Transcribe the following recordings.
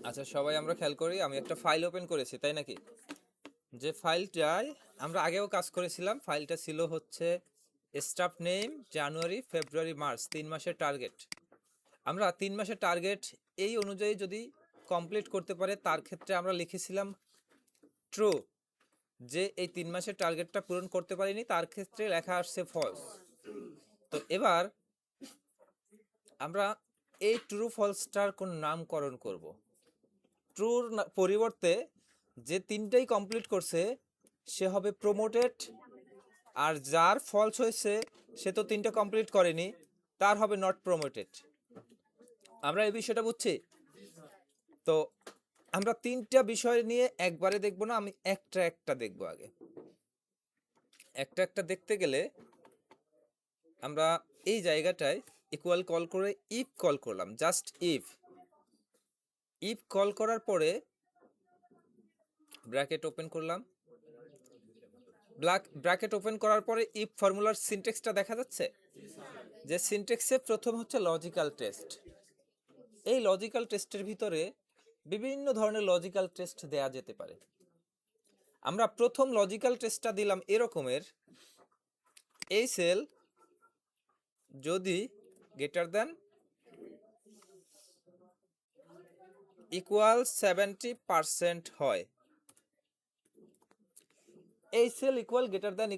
আচ্ছা, সবাই আমরা খেয়াল করি, আমি একটা ফাইল ওপেন করেছি, তাই নাকি? যে ফাইলটায় আমরা আগেও কাজ করেছিলাম, ফাইলটা ছিল হচ্ছে স্টাফ নেম জানুয়ারি ফেব্রুয়ারি মার্চ, 3 মাসের টার্গেট। আমরা 3 মাসের টার্গেট এই অনুযায়ী যদি কমপ্লিট করতে পারে তার ক্ষেত্রে আমরা লিখেছিলাম ট্রু। যে এই 3 মাসের টার্গেটটা পূরণ করতে পারিনি তার ক্ষেত্রে লেখা আসছে ফলস। তো এবার আমরা এই ট্রু ফলসটার কোন নামকরণ করব। ট্রুর পরিবর্তে যে তিনটাই কমপ্লিট করছে সে হবে প্রমোটেড, আর যার ফলস হয়েছে সে তো তিনটা কমপ্লিট করেনি, তার হবে নট প্রমোটেড। আমরা এই বিষয়টা বুঝছি। তো আমরা তিনটা বিষয় নিয়ে একবারে দেখব না, আমি একটা একটা দেখব। আগে একটা একটা দেখতে গেলে আমরা এই জায়গাটায় ইকুয়াল কল করে ইফ কল করলাম, জাস্ট ইফ। ইফ কল করার পরে ব্র্যাকেট ওপেন করলাম, ব্র্যাকেট ওপেন করার পরে ইফ ফর্মুলার সিনট্যাক্সটা দেখা যাচ্ছে। যে সিনট্যাক্সে প্রথম হচ্ছে লজিক্যাল টেস্ট। এই লজিক্যাল টেস্টের ভিতরে বিভিন্ন ধরনের লজিক্যাল টেস্ট দেয়া যেতে পারে। আমরা প্রথম লজিক্যাল টেস্টটা দিলাম এরকমের, এই সেল যদি গ্রেটার দেন ইকুয়াল 70% হয়, এই সেল ইকুয়াল গ্রেটার দেন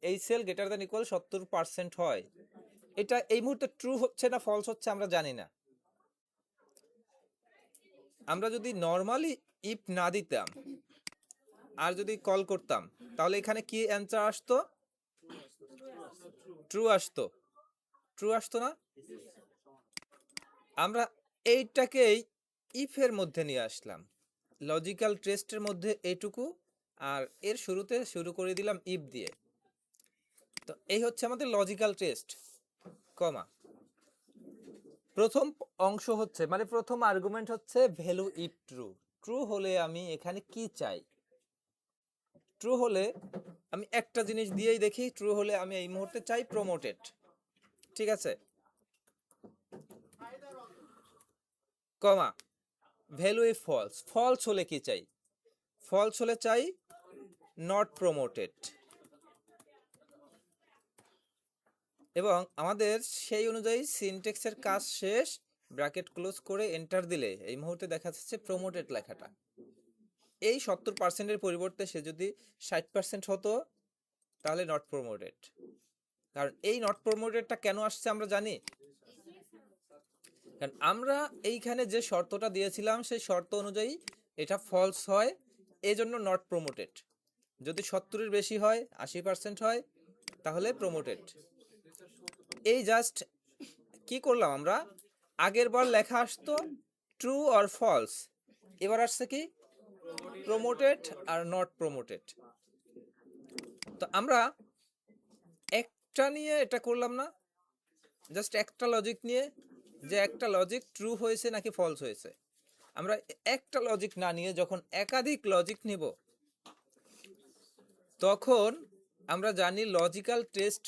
এই সেল গ্রেটার দেন ইকুয়াল 70% হয়। এটা এই মুহূর্তে ট্রু হচ্ছে না ফলস হচ্ছে আমরা জানি না। আমরা যদি নর্মালি ইফ না দিতাম আর যদি কল করতাম তাহলে এখানে কি অ্যান্সার আসতো? ট্রু আসতো। ট্রু আসতো না? আমরা এইটাকেই ইফের মধ্যে নিয়ে আসলাম, লজিক্যাল টেস্টের মধ্যে এইটুকু, আর এর শুরুতে শুরু করে দিলাম ইফ দিয়ে। তো এই হচ্ছে আমাদের লজিক্যাল টেস্ট, কমা। প্রথম অংশ হচ্ছে মানে প্রথম আর্গুমেন্ট হচ্ছে ভ্যালু ইফ ট্রু। ট্রু হলে আমি এখানে কি চাই? ট্রু হলে আমি একটা জিনিস দিয়েই দেখি, ট্রু হলে আমি এই মুহূর্তে চাই প্রমোটেড। ঠিক আছে, কমা ভ্যালু ইফ ফলস। ফলস হলে কি চাই? ফলস হলে চাই নট প্রমোটেড। এবং আমাদের সেই অনুযায়ী সিনট্যাক্সের কাজ শেষ, ব্র্যাকেট ক্লোজ করে এন্টার দিলে এই মুহূর্তে দেখা যাচ্ছে প্রমোটেড লেখাটা। এই 70%-এর পরিবর্তে সে যদি 60% হতো তাহলে নট প্রমোটেড। কারণ এই নট প্রমোটেডটা কেন আসছে আমরা জানি, কারণ আমরা এইখানে যে শর্তটা দিয়েছিলাম সেই শর্ত অনুযায়ী এটা ফলস হয়, এই জন্য নট প্রমোটেড। যদি 70-এর বেশি হয়, 80% হয়, তাহলে প্রমোটেড। এই জাস্ট কি করলাম আমরা, আগের বার লেখা আসতো ট্রু অর ফলস, এবার আসছে কি প্রমোটেড আর নট প্রমোটেড। তো আমরা একটা নিয়ে এটা করলাম না, জাস্ট একটা লজিক নিয়ে, যে একটা লজিক ট্রু হয়েছে নাকি ফলস হয়েছে। আমরা একটা লজিক না নিয়ে যখন একাধিক লজিক নিব তখন আমরা জানি লজিক্যাল টেস্ট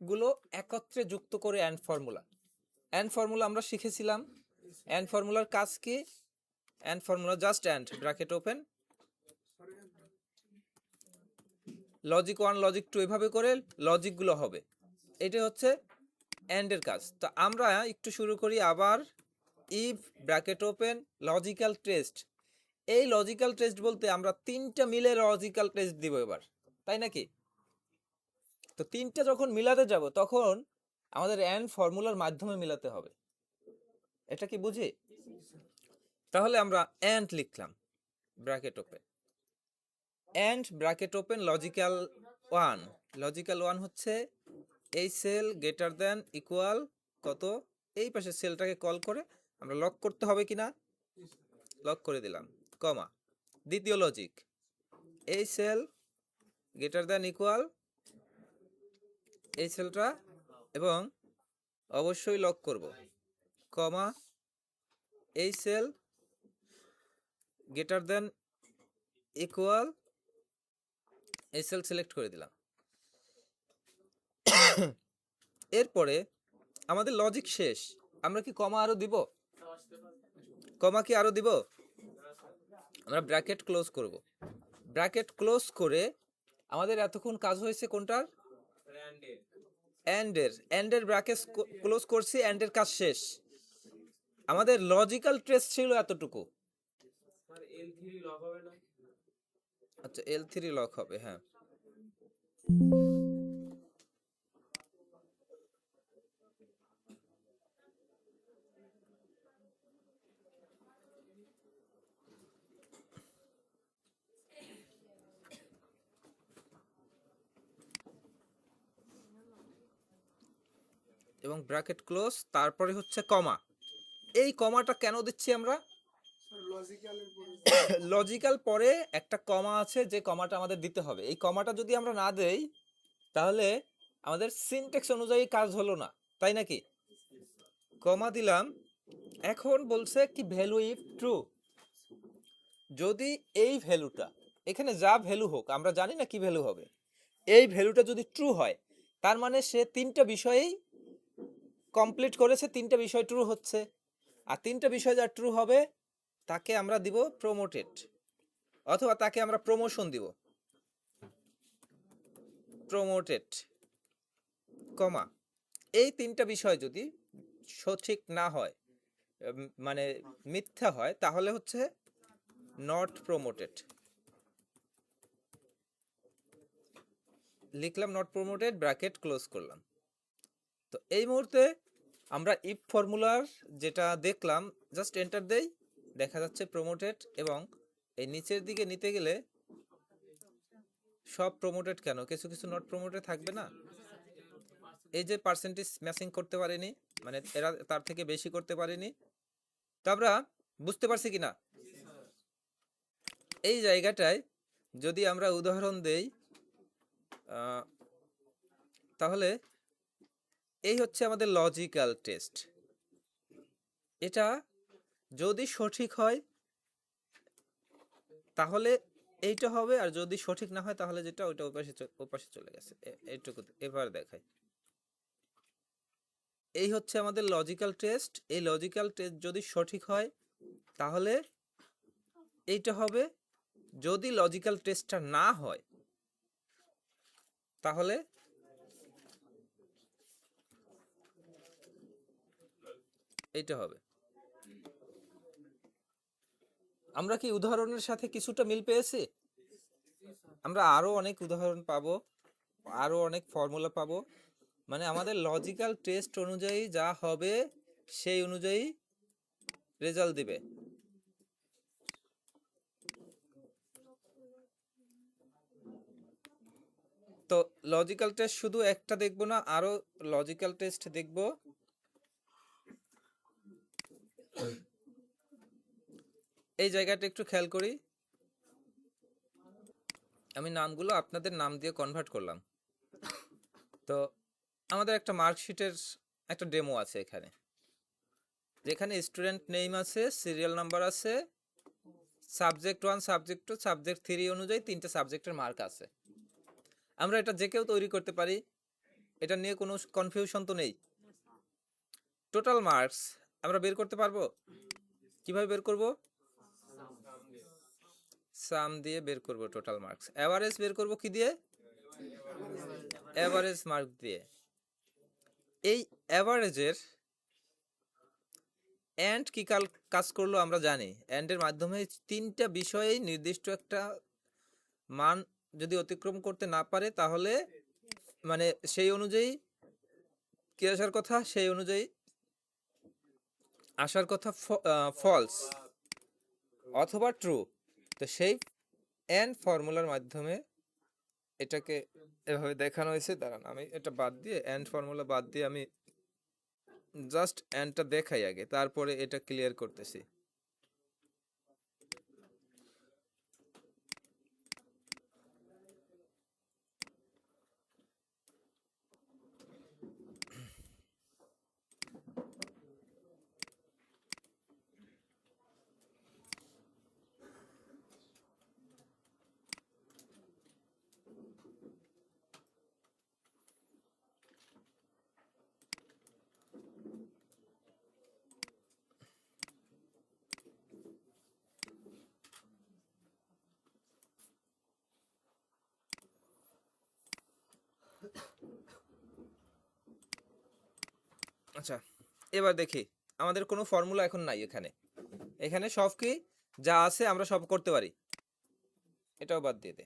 গুলো একত্রে যুক্ত করে অ্যান্ড ফর্মুলা। অ্যান্ড ফর্মুলা আমরা শিখেছিলাম। অ্যান্ড ফর্মুলার কাজ কি? And formula just and bracket open, logic 1 logic 2 এভাবে করে লজিকগুলো হবে। এটা হচ্ছে অ্যান্ডের কাজ। তো আমরা একটু শুরু করি আবার if bracket open logical test. এই লজিক্যাল টেস্ট বলতে আমরা তিনটা মিলে লজিক্যাল টেস্ট দিব এবার, তাই নাকি? তো তিনটা যখন মিলাতে যাব তখন আমাদের অ্যান্ড ফর্মুলার মাধ্যমে মিলাতে হবে, এটা কি বুঝি? তাহলে আমরা অ্যান্ড লিখলাম bracket open, and bracket open logical 1। Logical 1 হচ্ছে এই সেল গ্রেটার দেন ইকুয়াল কত, এই পাশে সেলটাকে কল করে আমরা লক করতে হবে কিনা, লক করে দিলাম, কমা। দ্বিতীয় লজিক, এই সেল গ্রেটার দেন ইকুয়াল এই সেলটা, এবং অবশ্যই লক করব, কমা। এই সেল গ্রেটার দেন ইকুয়াল এই সেল সিলেক্ট করে দিলাম। এরপরে আমাদের লজিক শেষ, আমরা কি কমা আরো দিব? কমা কি আরো দিব? আমরা ব্র্যাকেট ক্লোজ করব। ব্র্যাকেট ক্লোজ করে আমাদের এতক্ষণ কাজ হয়েছে কোনটার? এন্ডের ব্র্যাকেট ক্লোজ করছি, এন্ডের কাজ শেষ। আমাদের লজিক্যাল ট্রেস ছিল এতটুকু। আচ্ছা, L3 লক হবে, হ্যাঁ। এবং ব্র্যাকেট ক্লোজ, তারপরে হচ্ছে কমা। এই কমাটা কেন দিচ্ছি আমরা? লজিক্যাল পরে একটা কমা আছে, যে কমাটা আমাদের দিতে হবে। এই কমাটা যদি আমরা না দেই তাহলে আমাদের সিনট্যাক্স অনুযায়ী কাজ হলো না, তাই নাকি? কমা দিলাম। এখন বলছে কি ভ্যালু ইফ ট্রু। যদি এই ভ্যালুটা, এখানে যা ভ্যালু হোক, আমরা জানি না কি ভ্যালু হবে, এই ভ্যালুটা যদি ট্রু হয়, তার মানে সে তিনটা বিষয়েই কমপ্লিট করেছে, তিনটা বিষয় ট্রু হচ্ছে। আর তিনটা বিষয় যা ট্রু হবে তাকে আমরা দিব প্রমোটেড, অথবা তাকে আমরা প্রমোশন দিব, প্রমোটেড কমা। এই তিনটা বিষয় যদি সঠিক না হয়, মানে মিথ্যা হয়, তাহলে হচ্ছে নট প্রমোটেড। লিখলাম নট প্রমোটেড, ব্র্যাকেট ক্লোজ করলাম। তো এই মুহূর্তে আমরা ইফ ফর্মুলার যেটা দেখলাম, জাস্ট এন্টার দেই, দেখা যাচ্ছে প্রমোটেড। এবং এই নিচের দিকে নিতে গেলে সব প্রমোটেড কেন, কিছু কিছু নট প্রমোটেড থাকবে না? এই যে পার্সেন্টেজ ম্যাচিং করতে পারেনি, মানে এরা তার থেকে বেশি করতে পারেনি। তো আমরা বুঝতে পারছি কিনা? এই জায়গাটায় যদি আমরা উদাহরণ দেই, তাহলে এই হচ্ছে আমাদের লজিক্যাল টেস্ট। এটা যদি সঠিক হয় তাহলে এইটা হবে, আর যদি সঠিক না হয় তাহলে যেটা, ওইটা ওপাশে চলে গেছে। এইটুকু এবার দেখাই। এই হচ্ছে আমাদের লজিক্যাল টেস্ট। এই লজিক্যাল টেস্ট যদি সঠিক হয় তাহলে এইটা হবে। যদি লজিক্যাল টেস্টটা না হয় তাহলে এইটা হবে। আমরা কি উদাহরণের সাথে কিছুটা মিল পেয়েছি? আমরা আরো অনেক উদাহরণ পাবো, আরো অনেক ফর্মুলা পাবো। মানে আমাদের লজিক্যাল টেস্ট অনুযায়ী যা হবে সেই অনুযায়ী রেজাল্ট দিবে। তো লজিক্যাল টেস্ট শুধু একটা দেখবো না, আরো লজিক্যাল টেস্ট দেখবো। এই জায়গাটা একটু খেয়াল করি। আমি নামগুলো আপনাদের নাম দিয়ে কনভার্ট করলাম। তো আমাদের একটা মার্কশিটের একটা ডেমো আছে এখানে, যেখানে স্টুডেন্ট নেম আছে, সিরিয়াল নাম্বার আছে, সাবজেক্ট 1, সাবজেক্ট 2, সাবজেক্ট 3 অনুযায়ী তিনটা সাবজেক্টের মার্ক আছে। আমরা এটা যে কেউ তৈরি করতে পারি, এটা নিয়ে কোনো কনফিউশন তো নেই। টোটাল মার্কস আমরা বের করতে পারবো। কিভাবে বের করব? সাম দিয়ে বের করব টোটাল মার্কস। এভারেজ বের করব কি দিয়ে? এভারেজ মার্ক দিয়ে। এই এভারেজের এন্ড কি কাজ করলো আমরা জানি। এন্ডের মাধ্যমে তিনটা বিষয়েই নির্দিষ্ট একটা মান যদি অতিক্রম করতে না পারে তাহলে মানে সেই অনুযায়ী কি আসার কথা, সেই অনুযায়ী আসার কথা ফলস অথবা ট্রু। তো সেই এন্ড ফর্মুলার মাধ্যমে এটাকে এভাবে দেখানো হয়েছে। দাঁড়ান, আমি এটা বাদ দিয়ে, এন্ড ফর্মুলা বাদ দিয়ে আমি জাস্ট এন্ডটা দেখাই আগে, তারপরে এটা ক্লিয়ার করতেছি। আচ্ছা, এবার দেখি আমাদের কোনো ফর্মুলা এখন নাই এখানে। এখানে সব কি যা আছে আমরা সব করতে পারি, এটাও বাদ দিয়ে দে।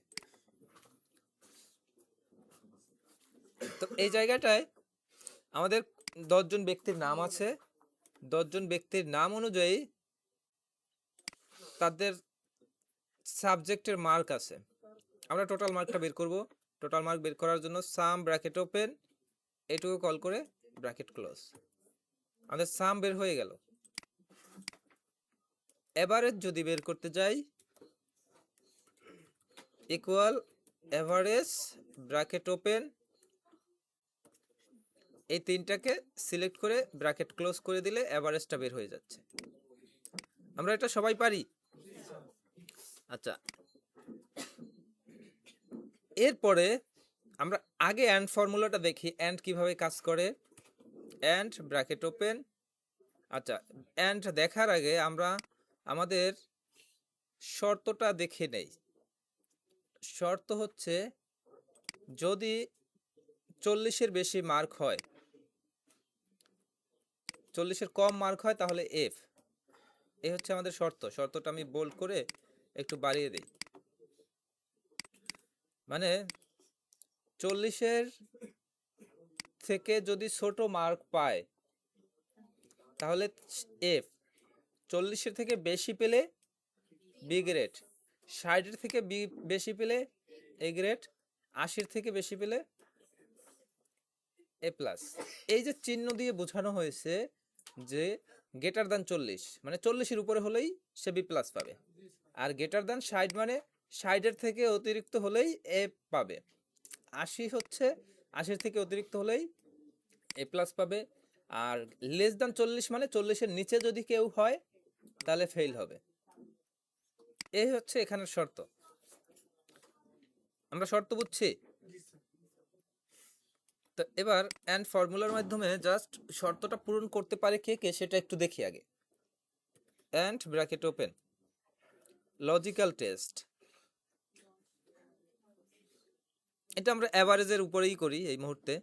তো এই জায়গাটায় আমাদের 10 জন ব্যক্তির নাম আছে। 10 জন ব্যক্তির নাম অনুযায়ী তাদের সাবজেক্টের মার্ক আছে। আমরা টোটাল মার্কটা বের করব। টোটাল মার্ক বের করার জন্য সাম ব্র্যাকেট ওপেন, এটুকু কল করে ব্র্যাকেট ক্লোজ। আমাদের সাম বের হয়ে গেল। এভারেজ যদি বের করতে যাই, ইকুয়াল এভারেজ ব্র্যাকেট ওপেন, এই তিনটাকে সিলেক্ট করে ব্র্যাকেট ক্লোজ করে দিলে এভারেজটা বের হয়ে যাচ্ছে। আমরা এটা সবাই পারি। আচ্ছা, এরপরে আমরা আগে অ্যান্ড ফর্মুলাটা দেখি, অ্যান্ড কিভাবে কাজ করে। And bracket open. আচ্ছা, অ্যান্ড দেখার আগে আমরা আমাদের শর্তটা দেখে নেই। শর্ত হচ্ছে যদি 40-এর বেশি মার্ক হয়, 40-এর কম মার্ক হয় তাহলে এফ। এই হচ্ছে আমাদের শর্ত। শর্তটা আমি বোল্ড করে একটু বাড়িয়ে দিই। মানে 40-এর থেকে যদি ছোট মার্ক পায় তাহলে এফ। 40-এর থেকে বেশি পেলে বি গ্রেড, 60-এর থেকে বেশি পেলে এ গ্রেড, 80-এর থেকে বেশি পেলে এ প্লাস। এই যে চিহ্ন দিয়ে বোঝানো হয়েছে যে গ্রেটার দ্যান 40, মানে 40-এর উপরে হলেই সে বি প্লাস পাবে, আর গ্রেটার দ্যান 60 মানে 60-এর থেকে অতিরিক্ত হলেই এ পাবে, 80 হচ্ছে 80-এর থেকে অতিরিক্ত হলেই এ প্লাস পাবে, আর লেস দ্যান 40 মানে 40-এর নিচে যদি কেউ হয় তাহলে ফেল হবে। এই হচ্ছে এখানের শর্ত। আমরা শর্ত বুঝছি। তো এবার অ্যান্ড ফর্মুলার মাধ্যমে জাস্ট শর্তটা পূরণ করতে পারে কে কে সেটা একটু দেখি আগে। And bracket open, logical test. এটা আমরা অ্যাভারেজের উপরেই করি এই মুহূর্তে।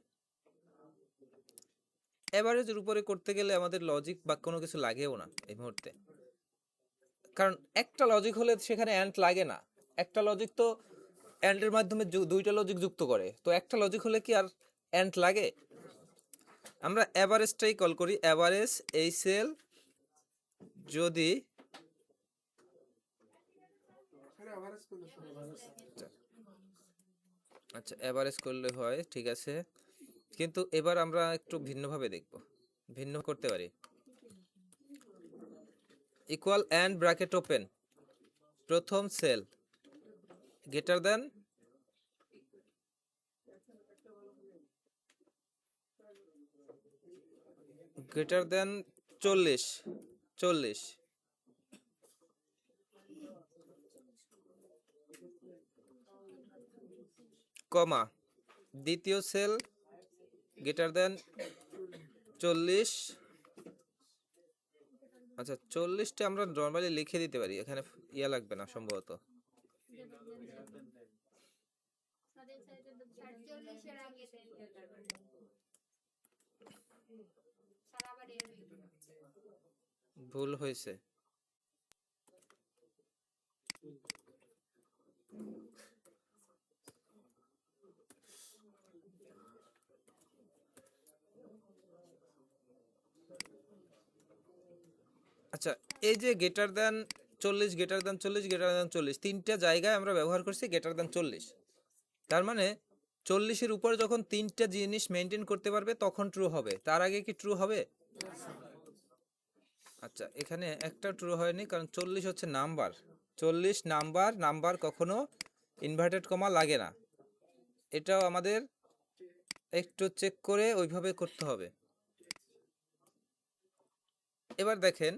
অ্যাভারেজের উপরে করতে গেলে আমাদের লজিক বা কোনো কিছু লাগেও না এই মুহূর্তে, কারণ একটা লজিক হলে সেখানে অ্যান্ড লাগে না। একটা লজিক তো অ্যান্ডের মাধ্যমে দুইটা লজিক যুক্ত করে, তো একটা লজিক হলে কি আর অ্যান্ড লাগে? আমরা অ্যাভারেজটাই কল করি। অ্যাভারেজ এই সেল যদি আচ্ছা অ্যাভারেজ করলে হয়, ঠিক আছে, কিন্তু এবার আমরা একটু ভিন্নভাবে দেখব, ভিন্ন করতে পারি। ইকুয়াল অ্যান্ড ব্র্যাকেট ওপেন, প্রথম সেল গ্রেটার দেন গ্রেটার দেন 40, কমা দ্বিতীয় সেল গ্রেটার দেন 40। আচ্ছা 40টা আমরা নর্মালি লিখে দিতে পারি, এখানে ইয়া লাগবে না সম্ভবত। ভুল হয়েছে। আচ্ছা, এই যে greater than 40, greater than 40, greater than 40, তিনটা জায়গায় আমরা ব্যবহার করছি গ্রেটার দেন 40। তার মানে 40-এর উপরে যখন তিনটা জিনিস মেনটেন করতে পারবে তখন ট্রু হবে, তার আগে কি ট্রু হবে? আচ্ছা, এখানে একটা ট্রু হয়নি, কারণ 40 হচ্ছে নাম্বার। 40 নাম্বার, নাম্বার কখনো ইনভার্টেড কমা লাগে না। এটাও আমাদের একটু চেক করে ওইভাবে করতে হবে। এবার দেখেন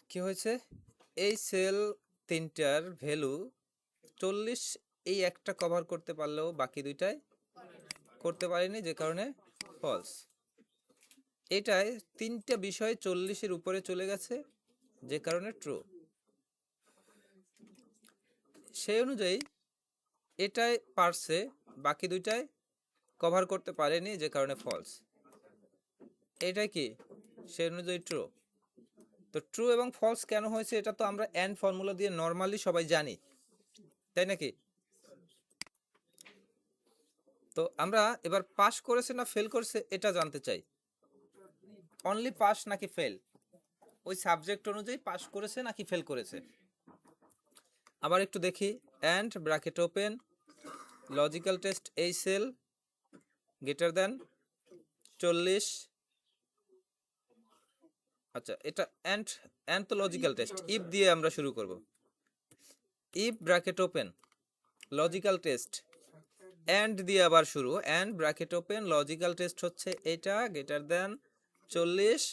কি হয়েছে। এই সেল তিনটার ভ্যালু 40, এই একটা কভার করতে পারলেও বাকি দুইটাই করতে পারেনি, যে কারণে ফলস। এটাই তিনটা বিষয় 40-এর উপরে চলে গেছে, যে কারণে ট্রু। সেই অনুযায়ী এটাই পারছে, বাকি দুইটাই কভার করতে পারেনি, যে কারণে ফলস। এটাই কি সে অনুযায়ী ট্রু। তো ট্রু এবং ফলস কেন হয়েছে এটা তো আমরা এন্ড ফর্মুলা দিয়ে নর্মালি সবাই জানি, তাই নাকি? তো আমরা এবার পাস করেছে না ফেল করেছে এটা জানতে চাই। অনলি পাস নাকি ফেল, ওই সাবজেক্ট অনুযায়ী পাস করেছে নাকি ফেল করেছে। আবার একটু দেখি, and bracket open logical test এই সেল গ্রেটার দেন 40। আচ্ছা, এটা এন্ড এন্ড তো লজিক্যাল টেস্ট, ইফ দিয়ে আমরা শুরু করব। If bracket open logical test and দিয়ে আবার শুরু, and bracket open logical test হচ্ছে এটা গ্রেটার দেন 40,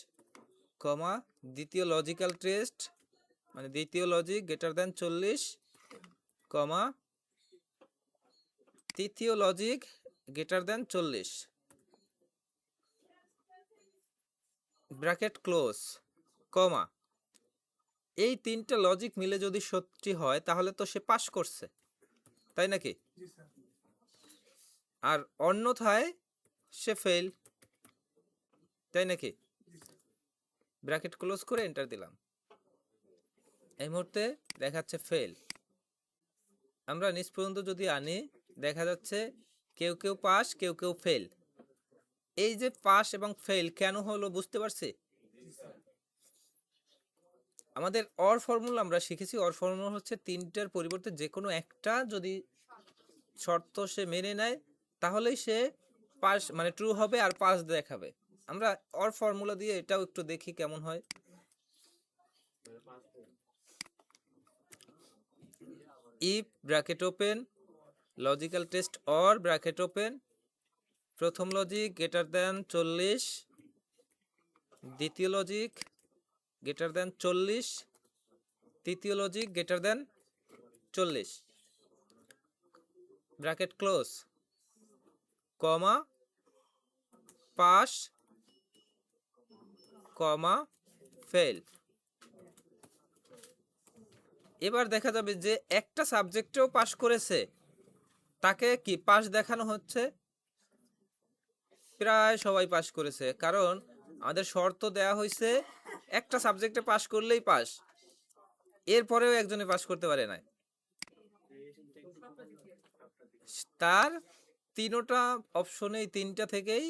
কমা দ্বিতীয় লজিক্যাল টেস্ট মানে দ্বিতীয় লজিক গ্রেটার দেন 40, কমা তৃতীয় logic greater than 40, bracket close, comma. এই তিনটা লজিক মিলে যদি সত্যি হয় তাহলে তো সে পাস করছে, তাই নাকি? আর অন্যথায় সে ফেল, তাই নাকি? ব্র্যাকেট ক্লোজ করে এন্টার দিলাম, এই মুহূর্তে দেখাচ্ছে ফেল। আমরা নিচ পর্যন্ত যদি আনি দেখা যাচ্ছে কেউ কেউ পাস কেউ কেউ ফেল। এই যে পাস এবং ফেল কেন হলো বুঝতে পারছি? আমাদের অর ফর্মুলা আমরা শিখেছি, অর ফর্মুলা হচ্ছে তিনটার পরিবর্তে যে কোনো একটা যদি শর্ত সে মেনে নেয় তাহলেই সে পাস মানে ট্রু হবে আর পাস দেখাবে। আমরা অর ফর্মুলা দিয়ে এটাও একটু দেখি কেমন হয়। If bracket open logical test or bracket open প্রথম লজিক গ্রেটার দেন 40, দ্বিতীয় লজিক গ্রেটার দেন 40, তৃতীয় logic greater than 40, bracket close, comma pass, comma fail. এবার দেখা যাবে যে একটা সাবজেক্টেও পাস করেছে তাকে কি পাস দেখানো হচ্ছে, প্রায় সবাই পাস করেছে, কারণ আমাদের শর্ত দেয়া হয়েছে একটা সাবজেক্টে পাস করলেই পাস, এরপরেও একজনে পাস করতে পারে না। তার তিনটা অপশনে তিনটা থেকেই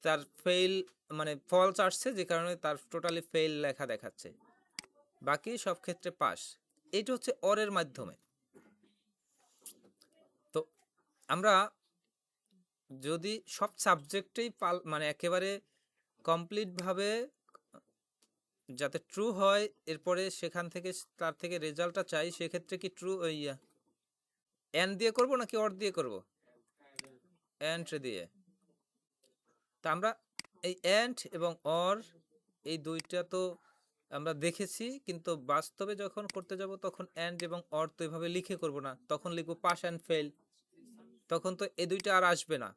তার ফেল মানে ফলস আসছে, যে কারণে তার টোটালি ফেল লেখা দেখাচ্ছে, বাকি সব ক্ষেত্রে পাস। এইটা হচ্ছে অরের মাধ্যমে। তো আমরা যদি সব সাবজেক্টেই মানে একেবারে কমপ্লিটভাবে যাতে ট্রু হয় এরপরে সেখান থেকে তার থেকে রেজাল্টটা চাই, সেক্ষেত্রে কি ট্রু এন্ড দিয়ে করব নাকি অর দিয়ে করব? এন্ড দিয়ে। তা আমরা এই এন্ড এবং অর এই দুইটা তো আমরা দেখেছি, কিন্তু বাস্তবে যখন করতে যাব তখন এন্ড এবং অর তো এভাবে লিখে করব না, তখন লিখবো পাস অ্যান্ড ফেল, তখন তো এই দুইটা আর আসবে না।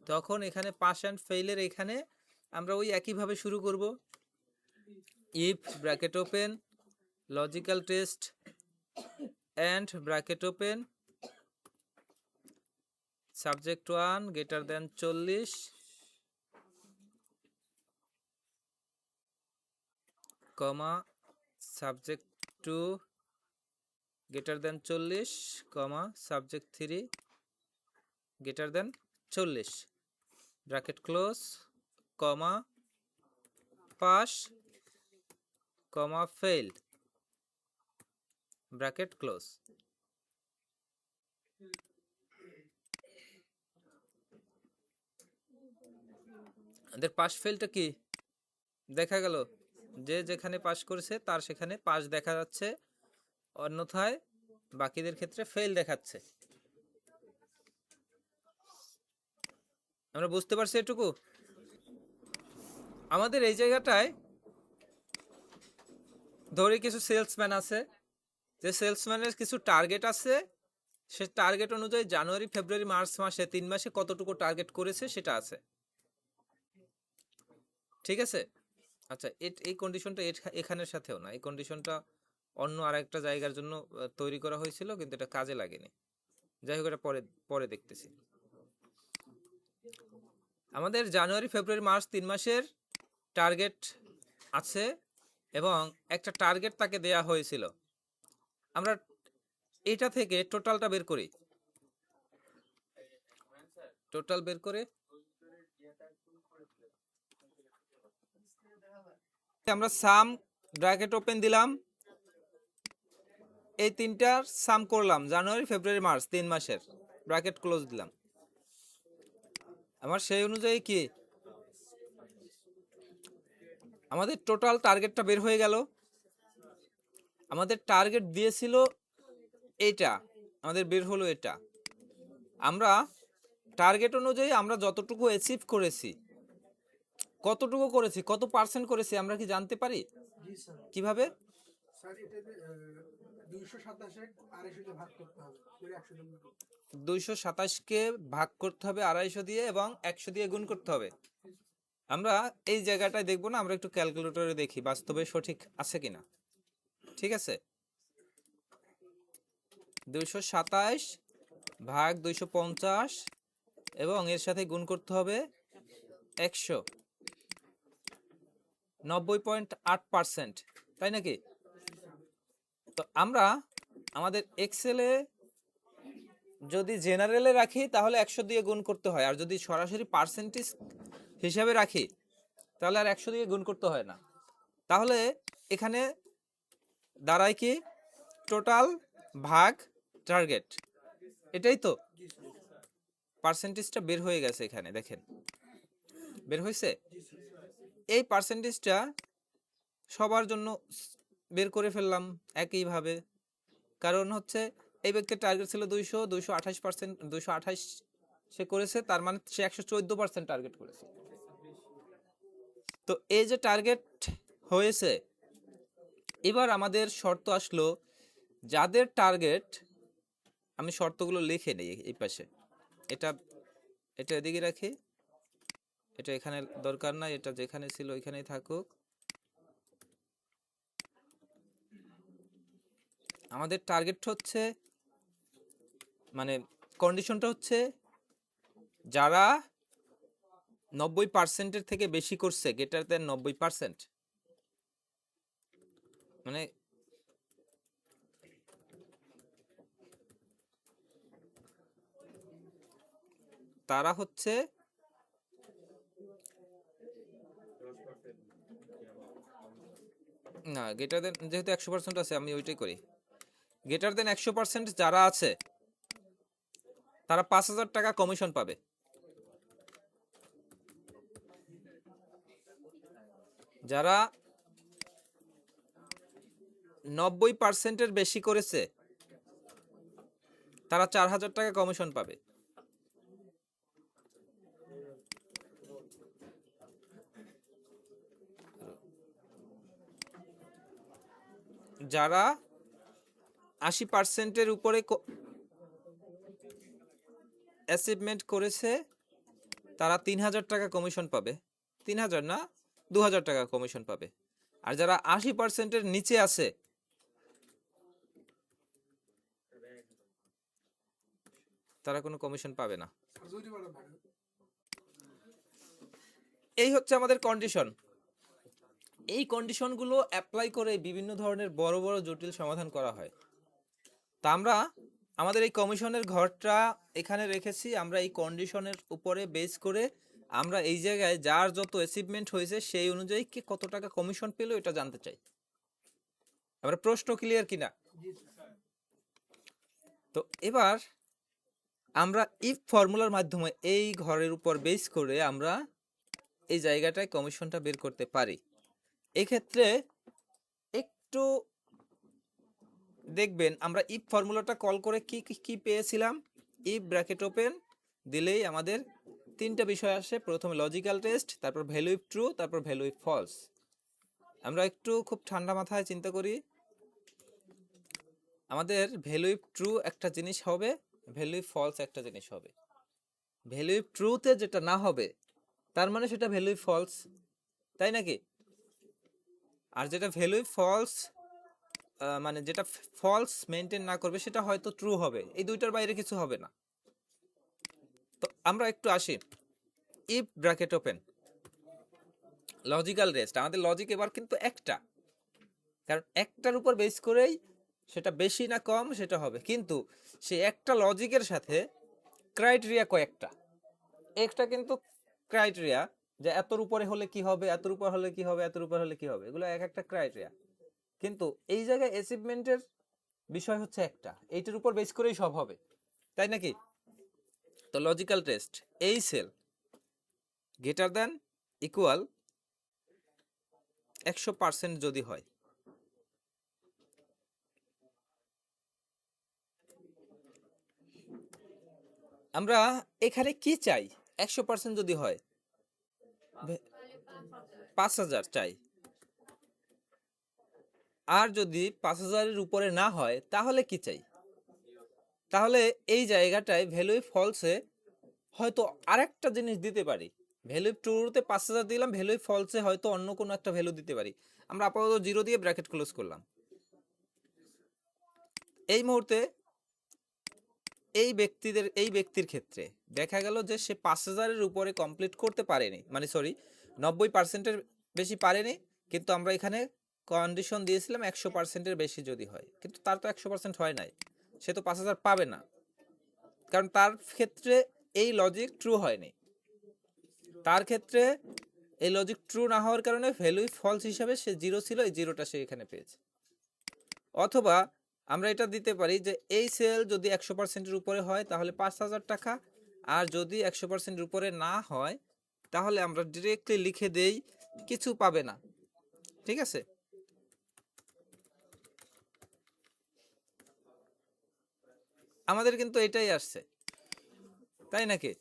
তখন এখানে পাস অ্যান্ড ফেইলের এখানে আমরা ওই একইভাবে শুরু করব। If bracket open logical test and bracket open subject 1 greater than 40, comma subject 2 greater than 40, comma subject 3 greater than 40, bracket close, comma pass, comma fail, bracket close. আমাদের পাস ফেলটা কি দেখা গেল, যে যেখানে পাস করেছে তার সেখানে পাস দেখা যাচ্ছে, অন্যথায় বাকিদের ক্ষেত্রে ফেল দেখাচ্ছে। আমরা বুঝতে পারছি এটুকু? আমাদের এই জায়গাটায় ধরে কিছু সেলসম্যান আছে, যে সেলসম্যানের কিছু টার্গেট আছে, সে টার্গেট অনুযায়ী জানুয়ারি ফেব্রুয়ারি মার্চ মাসে 3 মাসে কতটুকু টার্গেট করেছে সেটা আছে, ঠিক আছে? আচ্ছা, এই কন্ডিশনটা এখানের সাথেও না, এই কন্ডিশনটা অন্য আরেকটা জায়গার জন্য তৈরি করা হয়েছিল, কিন্তু এটা কাজে লাগেনি। যাই হোক এটা পরে পরে দেখতেছি। আমাদের জানুয়ারি ফেব্রুয়ারি মার্চ 3 মাসের টার্গেট আছে এবং একটা টার্গেট তাকে দেয়া হয়েছিল। আমরা এটা থেকে টোটালটা বের করি, টোটাল বের করে আমরা সাম ব্র্যাকেট ওপেন দিলাম, এই তিনটার সাম করলাম, জানুয়ারি ফেব্রুয়ারি মার্চ 3 মাসের, ব্র্যাকেট ক্লোজ দিলাম। আমার সেই অনুযায়ী কি আমাদের টোটাল টার্গেটটা বের হয়ে গেল। আমাদের টার্গেট দিয়েছিল এইটা, আমাদের বের হলো এটা। আমরা টার্গেট অনুযায়ী আমরা যতটুকু অ্যাচিভ করেছি, কতটুকু করেছি, কত পার্সেন্ট করেছি আমরা কি জানতে পারি? কিভাবে? 227কে ভাগ করতে হবে 250 দিয়ে এবং 100 দিয়ে গুণ করতে হবে। আমরা এই জায়গাটায় দেখবো না, আমরা একটু ক্যালকুলেটরে দেখি বাস্তবে সঠিক আছে কিনা। ঠিক আছে, 227 ভাগ 250 এবং এর সাথে গুণ করতে হবে 100, 90.8%, তাই নাকি? তো আমরা আমাদের এক্সেলে যদি জেনারেলে রাখি তাহলে 100 দিয়ে গুণ করতে হয়, আর যদি সরাসরি পার্সেন্টেজ হিসাবে রাখি তাহলে আর 100 দিয়ে গুণ করতে হয় না। তাহলে এখানে দাঁড়ায় কি টোটাল ভাগ টার্গেট, এটাই তো পার্সেন্টেজটা বের হয়ে গেছে। এখানে দেখেন বের হয়েছে। এই পার্সেন্টেজটা সবার জন্য বের করে ফেললাম একইভাবে, কারণ হচ্ছে এই ব্যক্তির টার্গেট ছিল 228%, 228 সে করেছে, তার মানে সে 114% টার্গেট করেছে। তো এই যে টার্গেট হয়েছে, এবার আমাদের শর্ত আসলো যাদের টার্গেট, আমি শর্তগুলো লিখে নিই এই পাশে, এটা এটা এদিকে রাখি, এটা এখানে দরকার নাই, এটা যেখানে ছিল ওইখানেই থাকুক। আমাদের টার্গেট হচ্ছে, মানে কন্ডিশনটা হচ্ছে যারা 90%-এর থেকে বেশি করছে, গ্রেটার দেন 90%, মানে তারা হচ্ছে না, গ্রেটার দেন, যেহেতু 100% আছে আমি ওইটাই করি। গ্রেটার দেন 100% যারা আছে তারা 5,000 টাকা কমিশন পাবে। যারা 90%-এর বেশি করেছে তারা 4,000 টাকা কমিশন পাবে। যারা 80%-এর উপরে অ্যাচিভমেন্ট করেছে তারা 3,000 টাকা কমিশন পাবে, 3,000 না 2,000 টাকা কমিশন পাবে। আর যারা 80%-এর নিচে আছে তারা কোনো কমিশন পাবে না। এই হচ্ছে আমাদের কন্ডিশন। এই কন্ডিশনগুলো অ্যাপ্লাই করে বিভিন্ন ধরনের বড় বড় জটিল সমাধান করা হয়। তা আমরা আমাদের এই কমিশনের ঘরটা এখানে রেখেছি, আমরা এই কন্ডিশনের উপরে বেস করে আমরা এই জায়গায় যার যত অ্যাচিভমেন্ট হয়েছে সেই অনুযায়ী কে কত টাকা কমিশন পেল এটা জানতে চাই। আমরা প্রশ্ন ক্লিয়ার কিনা? তো এবার আমরা ইফ ফর্মুলার মাধ্যমে এই ঘরের উপর বেস করে আমরা এই জায়গাটায় কমিশনটা বের করতে পারি। এক্ষেত্রে একটু দেখবেন আমরা ইফ ফর্মুলাটা কল করে কি কি পেয়েছিলাম। ইফ ব্র্যাকেট ওপেন দিলেই আমাদের তিনটা বিষয় আসে, প্রথমে লজিক্যাল টেস্ট, তারপর ভ্যালু ইফ ট্রু, তারপর ভ্যালু ইফ ফলস। আমরা একটু খুব ঠান্ডা মাথায় চিন্তা করি, আমাদের ভ্যালু ইফ ট্রু একটা জিনিস হবে, ভ্যালু ইফ ফলস একটা জিনিস হবে। ভ্যালু ইফ ট্রুতে যেটা না হবে তার মানে সেটা ভ্যালু ইফ ফলস, তাই নাকি? আর যেটা ভ্যালু ইফ ফলস মানে যেটা ফলস মেনটেন না করবে সেটা হয়তো ট্রু হবে, এই দুইটার বাইরে কিছু হবে না। তো আমরা একটু আসি, if bracket open logical rest, আমাদের লজিক এবার কিন্তু একটা, কারণ একটার উপর বেস করেই সেটা বেশি না কম সেটা হবে, কিন্তু সেই একটা লজিকের সাথে ক্রাইটেরিয়া কয়েকটা, একটা কিন্তু ক্রাইটেরিয়া যে এতর উপরে হলে কি হবে, এতর উপর হলে কি হবে, এতর উপর হলে কি হবে, এগুলো এক একটা ক্রাইটেরিয়া। কিন্তু এই জায়গায় অ্যাচিভমেন্টের বিষয় হচ্ছে একটা, এইটার উপর বেস করেই সব হবে, তাই নাকি? তো লজিক্যাল টেস্ট, এই সেল গ্রেটার দ্যান ইকুয়াল 100% যদি হয়, আমরা এখানে কি চাই? 100% যদি হয় 5000 চাই, আর যদি 5000-এর উপরে না হয় তাহলে কি চাই? তাহলে এই জায়গাটায় ভ্যালু ফলসে হয়তো আরেকটা জিনিস দিতে পারি, ভ্যালু ট্রুতে 5000 দিলাম, ভ্যালু ফলসে হয়তো অন্য কোনো একটা ভ্যালু দিতে পারি। আমরা আপাতত 0 দিয়ে ব্র্যাকেট ক্লোজ করলাম। এই মুহূর্তে এই ব্যক্তির ক্ষেত্রে দেখা গেল যে সে 5000-এর উপরে কমপ্লিট করতে পারেনি, মানে সরি 90%-এর বেশি পারেনি, কিন্তু আমরা এখানে কন্ডিশন দিয়েছিলাম 100%-এর বেশি যদি হয়, কিন্তু তার তো 100% হয় নাই, সে তো 5000 পাবে না, কারণ তার ক্ষেত্রে এই লজিক ট্রু হয়নি। তার ক্ষেত্রে এই লজিক ট্রু না হওয়ার কারণে ভ্যালু ফলস হিসাবে সে 0 ছিল, এই 0টা সে এখানে পেয়েছে। অথবা আমরা এটা দিতে পারি যে এই সেল যদি 100%-এর উপরে হয় তাহলে 5000 টাকা, আর যদি 100%-এর উপরে না হয় তাহলে আমরা ডিরেক্টলি লিখে দেই কিছু পাবে না। ঠিক আছে, আমাদের কিন্তু এটাই আসছে, তাই নাকি?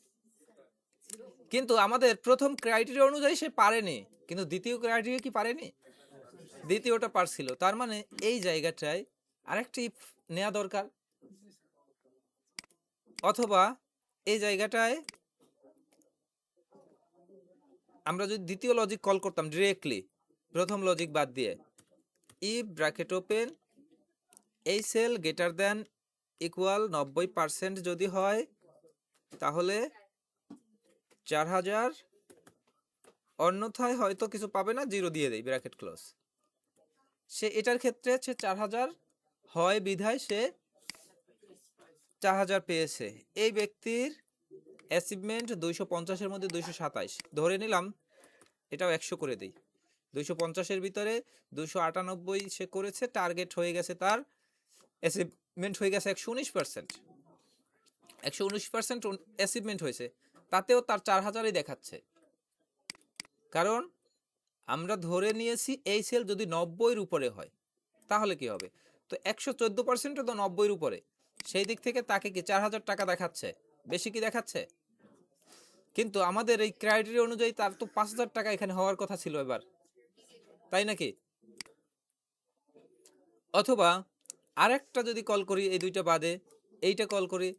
কিন্তু আমাদের প্রথম ক্রাইটেরিয়া অনুযায়ী সে পারেনি, কিন্তু দ্বিতীয় ক্রাইটেরিয়া কি পারেনি? দ্বিতীয়টা পারছিল, তার মানে এই জায়গাটায় আরেকটি নেওয়া দরকার। অথবা এই জায়গাটায় আমরা যদি দ্বিতীয় লজিক কল করতাম ডিরেক্টলি প্রথম লজিক বাদ দিয়ে, ইফ ব্র্যাকেট ওপেন এই সেল গ্রেটার দ্যান ইকুয়াল 90% যদি হয় তাহলে 4000, অন্যথায় হয়তো কিছু পাবে না, 0 দিয়ে দেই ব্র্যাকেট ক্লোজ। সে এটার ক্ষেত্রে সে 4000 হয় বিধায় সে 4000 পেয়েছে। এই ব্যক্তির অ্যাচিভমেন্ট 250-এর মধ্যে 227, ধরে নিলাম এটাও 100 করে দিই, 250-এর ভিতরে 298 সে করেছে, টার্গেট হয়ে গেছে, তার অ্যাচিভমেন্ট হয়ে গেছে 119%, 119% অ্যাচিভমেন্ট হয়েছে, তাতেও তার 4000-ই দেখাচ্ছে, কারণ আমরা ধরে নিয়েছি এই সেল যদি 90-এর উপরে হয় তাহলে কি হবে, তো 114% তো 90-এর উপরে, সেই দিক থেকে তাকে কি 4000 টাকা দেখাচ্ছে, বেশি কি দেখাচ্ছে? কিন্তু আমাদের এই ক্রাইটেরিয়া অনুযায়ী তার তো 5000 টাকা এখানে হওয়ার কথা ছিল এবার, তাই নাকি? অথবা আরেকটা যদি কল করি, এই দুইটা বাদে এইটা কল করি,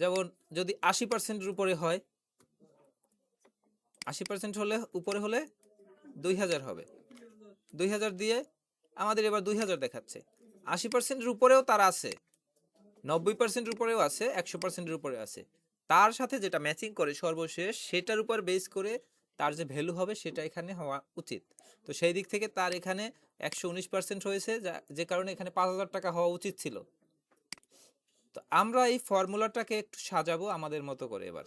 যেমন যদি 80%-এর উপরে হয়, 80% হলে উপরে হলে 2000 হবে, 2000 দিয়ে আমাদের এবার 2000 দেখাচ্ছে, 80%-এর উপরেও তার আছে, 90%-এর উপরেও আছে, 100%-এর উপরে আছে, তার সাথে যেটা ম্যাচিং করে সর্বশেষ সেটার উপর বেস করে তার যে ভ্যালু হবে সেটা এখানে হওয়া উচিত। তো সেই দিক থেকে তার এখানে 119% হয়েছে, যে কারণে এখানে 5000 টাকা হওয়া উচিত ছিল। তো আমরা এই ফর্মুলাটাকে একটু সাজাবো আমাদের মতো করে, এবার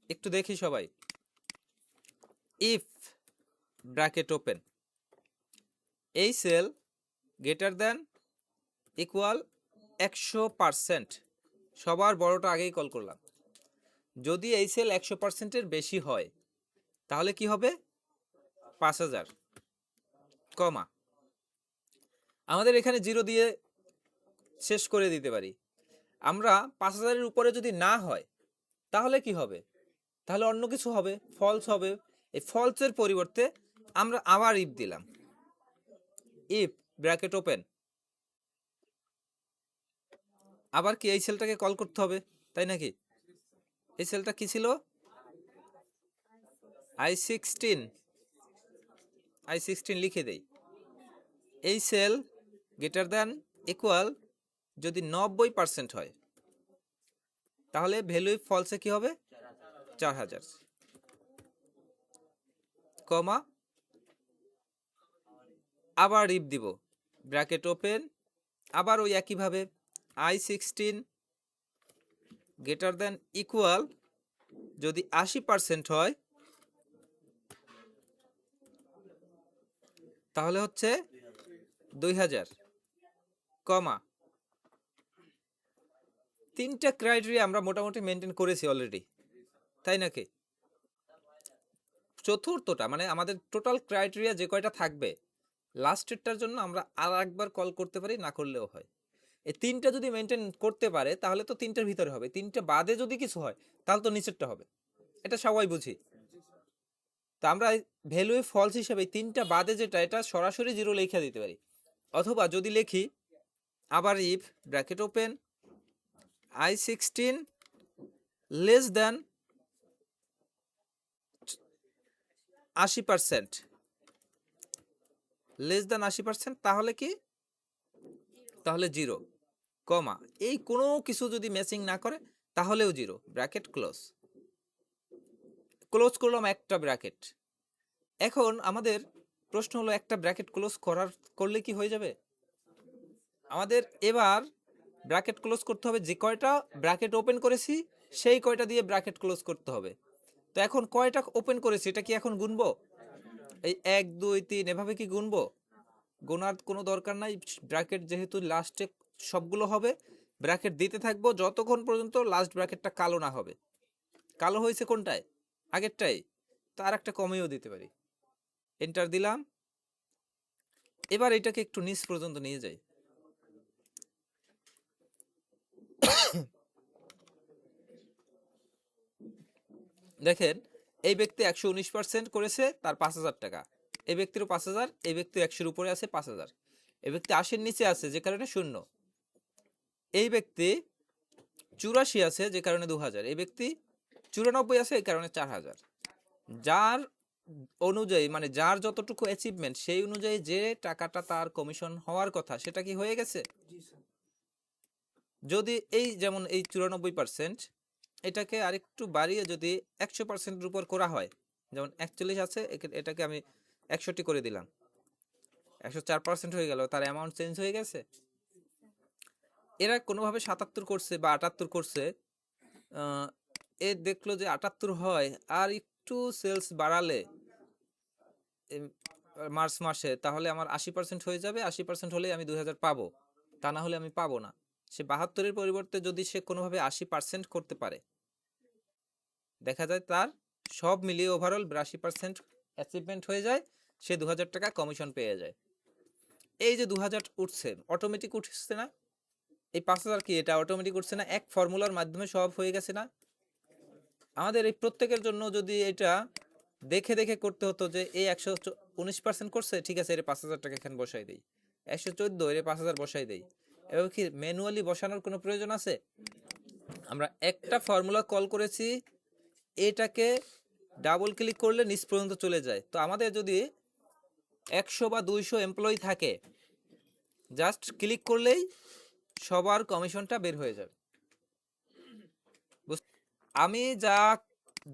একটু দেখি সবাই। ইফ ব্র্যাকেট ওপেন এই সেল গ্রেটার দ্যান ইকুয়াল 100%, সবার বড়টা আগেই কল করলাম, যদি এই সেল 100%-এর বেশি হয় তাহলে কি হবে? 5000 কমা, আমাদের এখানে 0 দিয়ে শেষ করে দিতে পারি। আমরা 5000-এর উপরে যদি না হয় তাহলে কি হবে? তাহলে অন্য কিছু হবে, ফলস হবে। এই ফলসের পরিবর্তে আমরা আবার ইফ দিলাম, ইফ ব্র্যাকেট ওপেন, আবার কি এই সেলটাকে কল করতে হবে, তাই নাকি? এই সেলটা কি ছিল? I16 লিখে দেই, এই সেল গ্রেটার দ্যান ইকুয়াল যদি 90% হয় তাহলে ভ্যালু ফলসে কি হবে 4000, কমা আবার ইফ দিব ব্র্যাকেট ওপেন, আবার ওই একইভাবে I16 গ্রেটার দ্যান ইকুয়াল যদি 80% হয় তাহলে হচ্ছে 2000, কমা তিনটা ক্রাইটেরিয়া আমরা মোটামুটি মেনটেন করেছি অলরেডি, তাই নাকি? চতুর্থটা মানে আমাদের টোটাল ক্রাইটেরিয়া যে কয়টা থাকবে লাস্টেরটার জন্য আমরা আর একবার কল করতে পারি, না করলেও হয়। এই তিনটা যদি মেনটেন করতে পারে তাহলে তো তিনটার ভিতরে হবে, তিনটা বাদে যদি কিছু হয় তাহলে তো নিচেরটা হবে, এটা সবাই বুঝি। তো আমরা ভ্যালু ফলস হিসেবে তিনটা বাদে যেটা এটা সরাসরি 0 লিখে দিতে পারি, অথবা যদি লিখি আবার if bracket open I16 less than 80%, less than 80%, তাহলে কি, তাহলে 0, কমা এই কোনো কিছু যদি ম্যাচিং না করে তাহলেও 0, ব্র্যাকেট ক্লোজ, ক্লোজ করলাম একটা ব্র্যাকেট। এখন আমাদের প্রশ্ন হলো একটা ব্র্যাকেট ক্লোজ করলে কি হয়ে যাবে? আমাদের এবার ব্র্যাকেট ক্লোজ করতে হবে, যে কয়টা ব্র্যাকেট ওপেন করেছি সেই কয়টা দিয়ে ব্র্যাকেট ক্লোজ করতে হবে। তো এখন কয়টা ওপেন করেছি এটা কি এখন গুনবো? এই 1 2 3 এভাবে কি গুনবো? গোনার কোনো দরকার নাই, ব্র্যাকেট যেহেতু লাস্টে সবগুলো হবে ব্র্যাকেট দিতে থাকবো যতক্ষণ পর্যন্ত লাস্ট ব্র্যাকেটটা কালো না হবে। কালো হয়েছে কোনটায়? আগেরটাই, তো আর একটা কমেও দিতে পারি, এন্টার দিলাম। এবার এটাকে একটু নিচ পর্যন্ত নিয়ে যাই। দেখেন এই ব্যক্তি 119% করেছে, তার 5000 টাকা, এই ব্যক্তিরও 5000, এই ব্যক্তি 100-র উপরে আছে 5000, এই ব্যক্তি 80-র নিচে আছে যে কারণে 0, এই ব্যক্তি 84 আছে যে কারণে 2000, এই ব্যক্তি 94 আছে এই কারণে 4000। যার অনুযায়ী মানে যার যতটুকু অ্যাচিভমেন্ট সেই অনুযায়ী যে টাকাটা তার কমিশন হওয়ার কথা সেটা কি হয়ে গেছে? যদি এই যেমন এই 94%, এটাকে আরেকটু বাড়িয়ে যদি 100%-এর উপর করা হয়, যেমন 41 আছে এটাকে আমি 61 করে দিলাম, 104% হয়ে গেল, তার অ্যামাউন্ট চেঞ্জ হয়ে গেছে। এরা কোনোভাবে 77 করছে বা 78 করছে, এ দেখলো যে 78 হয়, আর একটু সেলস বাড়ালে মার্চ মাসে তাহলে আমার 80% হয়ে যাবে, 80% হলেই আমি 2000 পাবো, তা না হলে আমি পাবো না। সে 72-এর পরিবর্তে যদি সে কোনোভাবে 80% করতে পারে, দেখা যায় তার সব মিলিয়ে ওভারঅল 82% অ্যাচিভমেন্ট হয়ে যায়, সে 2000 টাকা কমিশন পেয়ে যায়। এই যে 2000 উঠছে অটোমেটিক উঠছে না, এই 5000 কি এটা অটোমেটিক উঠছে না, এক ফর্মুলার মাধ্যমে সব হয়ে গেছে না। আমাদের এই প্রত্যেকের জন্য যদি এটা দেখে দেখে করতে হতো যে এই 119% করছে, ঠিক আছে এর 5000 টাকা এখানে বসাই দেই, 114 এর 5000 বসাই দেই, এবার কি ম্যানুয়ালি বসানোর কোনো প্রয়োজন আছে? আমরা একটা ফর্মুলা কল করেছি, এটাকে ডাবল ক্লিক করলে নিচ পর্যন্ত চলে যায়। তো আমাদের যদি 100 বা 200 এমপ্লয়ি থাকে, জাস্ট ক্লিক করলেই সবার কমিশনটা বের হয়ে যাবে। আমি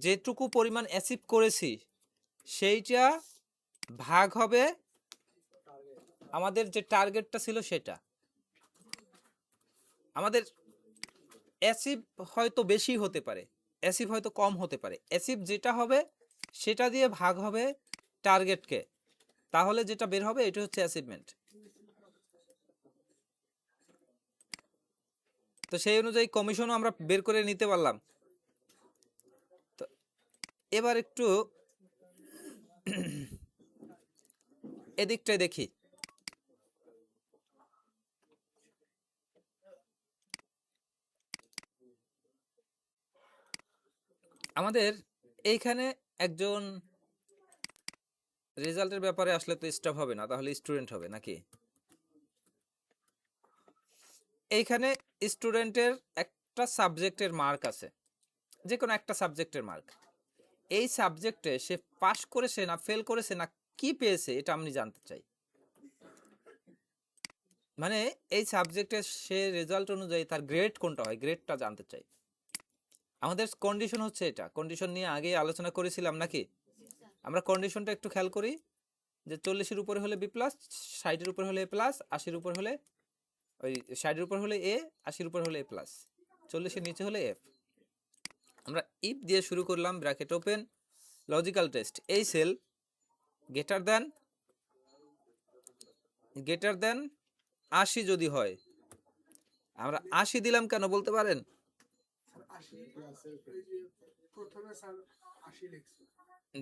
যেটুকু পরিমাণ অ্যাচিভ করেছি সেইটা ভাগ হবে আমাদের যে টার্গেটটা ছিল সেটা। আমাদের অ্যাচিভ হয়তো বেশি হতে পারে, অ্যাচিভ হয়তো কম হতে পারে, অ্যাচিভ যেটা হবে সেটা দিয়ে ভাগ হবে টার্গেটকে, তাহলে যেটা বের হবে এটা হচ্ছে অ্যাচিভমেন্ট। তো সেই অনুযায়ী কমিশনও আমরা বের করে নিতে পারলাম। তো এবার একটু এদিকটাই দেখি। আমাদের এইখানে একজন রেজাল্টের ব্যাপারে আসলে তো স্টাফ হবে না, তাহলে স্টুডেন্ট হবে নাকি? এইখানে স্টুডেন্টের একটা সাবজেক্টের মার্ক আছে, যে কোনো একটা সাবজেক্টের মার্ক, এই সাবজেক্টে সে পাস করেছে না ফেল করেছে না কি পেয়েছে এটা আমি জানতে চাই। মানে এই সাবজেক্টের সে রেজাল্ট অনুযায়ী তার গ্রেড কোনটা হয়, গ্রেডটা জানতে চাই। আমাদের কন্ডিশন হচ্ছে এটা, কন্ডিশন নিয়ে আগে আলোচনা করেছিলাম নাকি? আমরা কন্ডিশনটা একটু খেয়াল করি, যে 40-এর উপরে হলে বি প্লাস, 60-এর উপরে হলে এ প্লাস, 80-এর উপর হলে ওই 60-এর উপর হলে এ, 80-এর উপর হলে এ প্লাস, 40-এর নিচে হলে এফ। আমরা ইফ দিয়ে শুরু করলাম, ব্র্যাকেট ওপেন, লজিক্যাল টেস্ট, এই সেল গ্রেটার দেন 80 যদি হয়, আমরা 80 দিলাম কেন বলতে পারেন?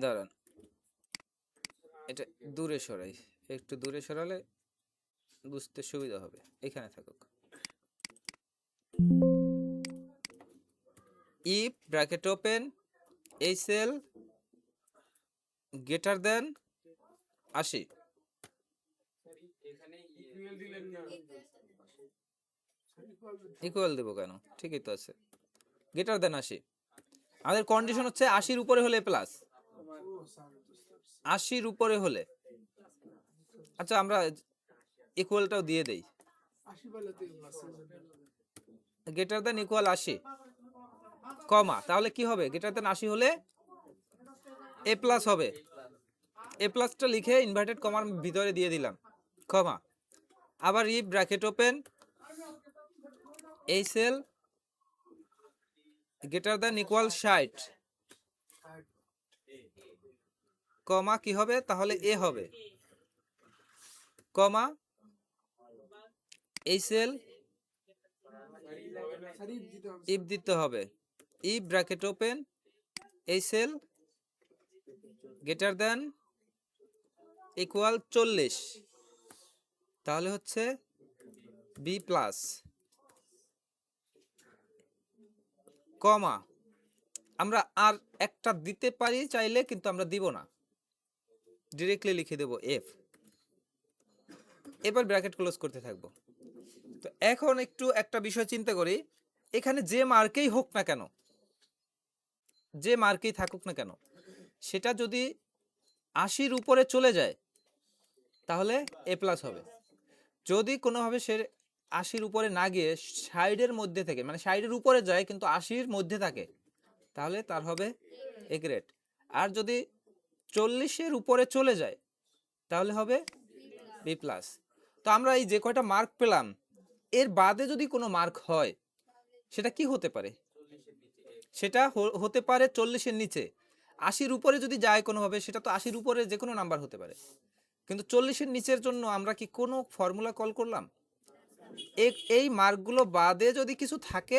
দাঁড়ান, এটা দূরে সরাই, একটু দূরে সরালে বুঝতে সুবিধা হবে, এখানে থাকুক। ইফ ব্র্যাকেট ওপেন, এই সেল গ্রেটার দেন 80, ইকুয়াল দেবো কেন, ঠিকই তো আছে, গ্রেটার দেন 80। আমাদের কন্ডিশন হচ্ছে 80-এর উপরে হলে প্লাস, 80-এর উপরে হলে, আচ্ছা আমরা ইকুয়ালটাও দিয়ে দেই, গ্রেটার দেন ইকুয়াল 80 কমা, তাহলে কি হবে? গ্রেটার দেন 80 হলে এ প্লাস হবে, এ প্লাসটা লিখে ইনভার্টেড কমার ভিতরে দিয়ে দিলাম, কমা। আবার ইফ ব্র্যাকেট ওপেন, এই সেল গ্রেটার দেন ইকুয়াল 60 কমা, কি হবে তাহলে? এ হবে, কমা, এই সেল ইফ দিতে হবে, ইফ ব্র্যাকেট ওপেন, এই সেল গ্রেটার দেন ইকুয়াল 40, তাহলে হচ্ছে বি প্লাস, কমা। আমরা আর একটা দিতে পারি চাইলে, কিন্তু আমরা দিব না, ডিরেক্টলি লিখে দেব এফ, এবার ব্র্যাকেট ক্লোজ করতে থাকবো। তো এখন একটু একটা বিষয় চিন্তা করি, এখানে যে মার্কেই হোক না কেন, যে মার্কেই থাকুক না কেন, সেটা যদি 80-এর উপরে চলে যায় তাহলে এ প্লাস হবে। যদি কোনোভাবে সে 80-এর উপরে না গিয়ে 60-এর মধ্যে থেকে, মানে 60-এর উপরে যায় কিন্তু 80-এর মধ্যে থাকে, তাহলে তার হবে এ গ্রেড। আর যদি 40-এর উপরে চলে যায় তাহলে হবে বি প্লাস। তো আমরা এই যে কয়টা মার্ক পেলাম, এর বাদে যদি কোনো মার্ক হয়, সেটা কি হতে পারে? সেটা হতে পারে 40-এর নিচে। 80-এর উপরে যদি যায় কোনোভাবে, সেটা তো 80-এর উপরে যে কোনো নাম্বার হতে পারে, কিন্তু 40-এর নিচের জন্য আমরা কি কোনো ফর্মুলা কল করলাম? এই মার্কগুলো বাদে যদি কিছু থাকে,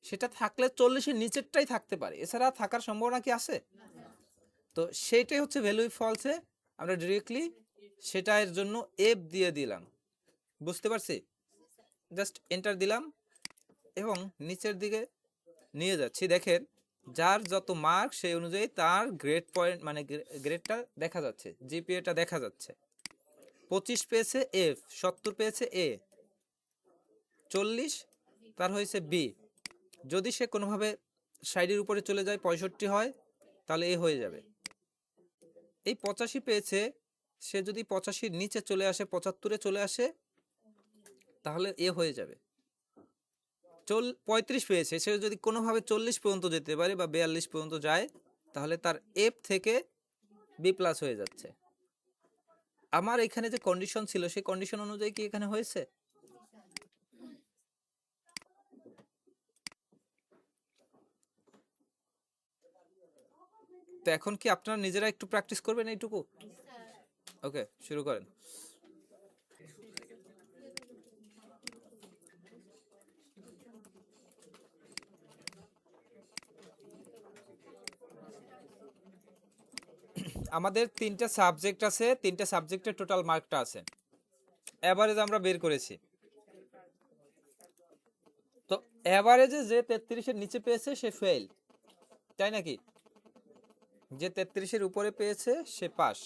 সেটা থাকলে 40-এর নিচেরটাই থাকতে পারে, এছাড়া থাকার সম্ভাবনা কি আছে? তো সেইটাই হচ্ছে ভ্যালু ইফ ফলসে আমরা ডিরেক্টলি সেটা এর জন্য এফ দিয়ে দিলাম, বুঝতে পারছি? জাস্ট এন্টার দিলাম এবং নিচের দিকে নিয়ে যাচ্ছি, দেখেন যার যত মার্ক সেই অনুযায়ী তার গ্রেড পয়েন্ট, মানে গ্রেডটা দেখা যাচ্ছে, জিপিএটা দেখা যাচ্ছে। 25 পেয়েছে এফ, 70 পেয়েছে এ, 40 তার হয়েছে বি। যদি সে কোনোভাবে 60-এর উপরে চলে যায়, 65 হয়, তাহলে এ হয়ে যাবে। এই 85 পেয়েছে, সে যদি 85-এর নিচে চলে আসে, 75-এ চলে আসে, তাহলে এ হয়ে যাবে। 35 পেয়েছে, সে যদি কোনোভাবে 40 পর্যন্ত যেতে পারে বা 42 পর্যন্ত যায়, তাহলে তার এফ থেকে বি প্লাস হয়ে যাচ্ছে। আমার এখানে যে কন্ডিশন ছিল, সেই কন্ডিশন অনুযায়ী কি এখানে হয়েছে? তো এখন কি আপনারা নিজেরা একটু প্র্যাকটিস করবেন এইটুকু? ওকে, শুরু করেন। আমাদের 3টা সাবজেক্ট আছে, 3টা সাবজেক্টের টোটাল মার্কটা আছে, এভারেজ আমরা বের করেছি। তো এভারেজে যে 33-এর নিচে পেয়েছে সে ফেল, তাই নাকি? যে 33-এর উপরে পেয়েছে সে পাস।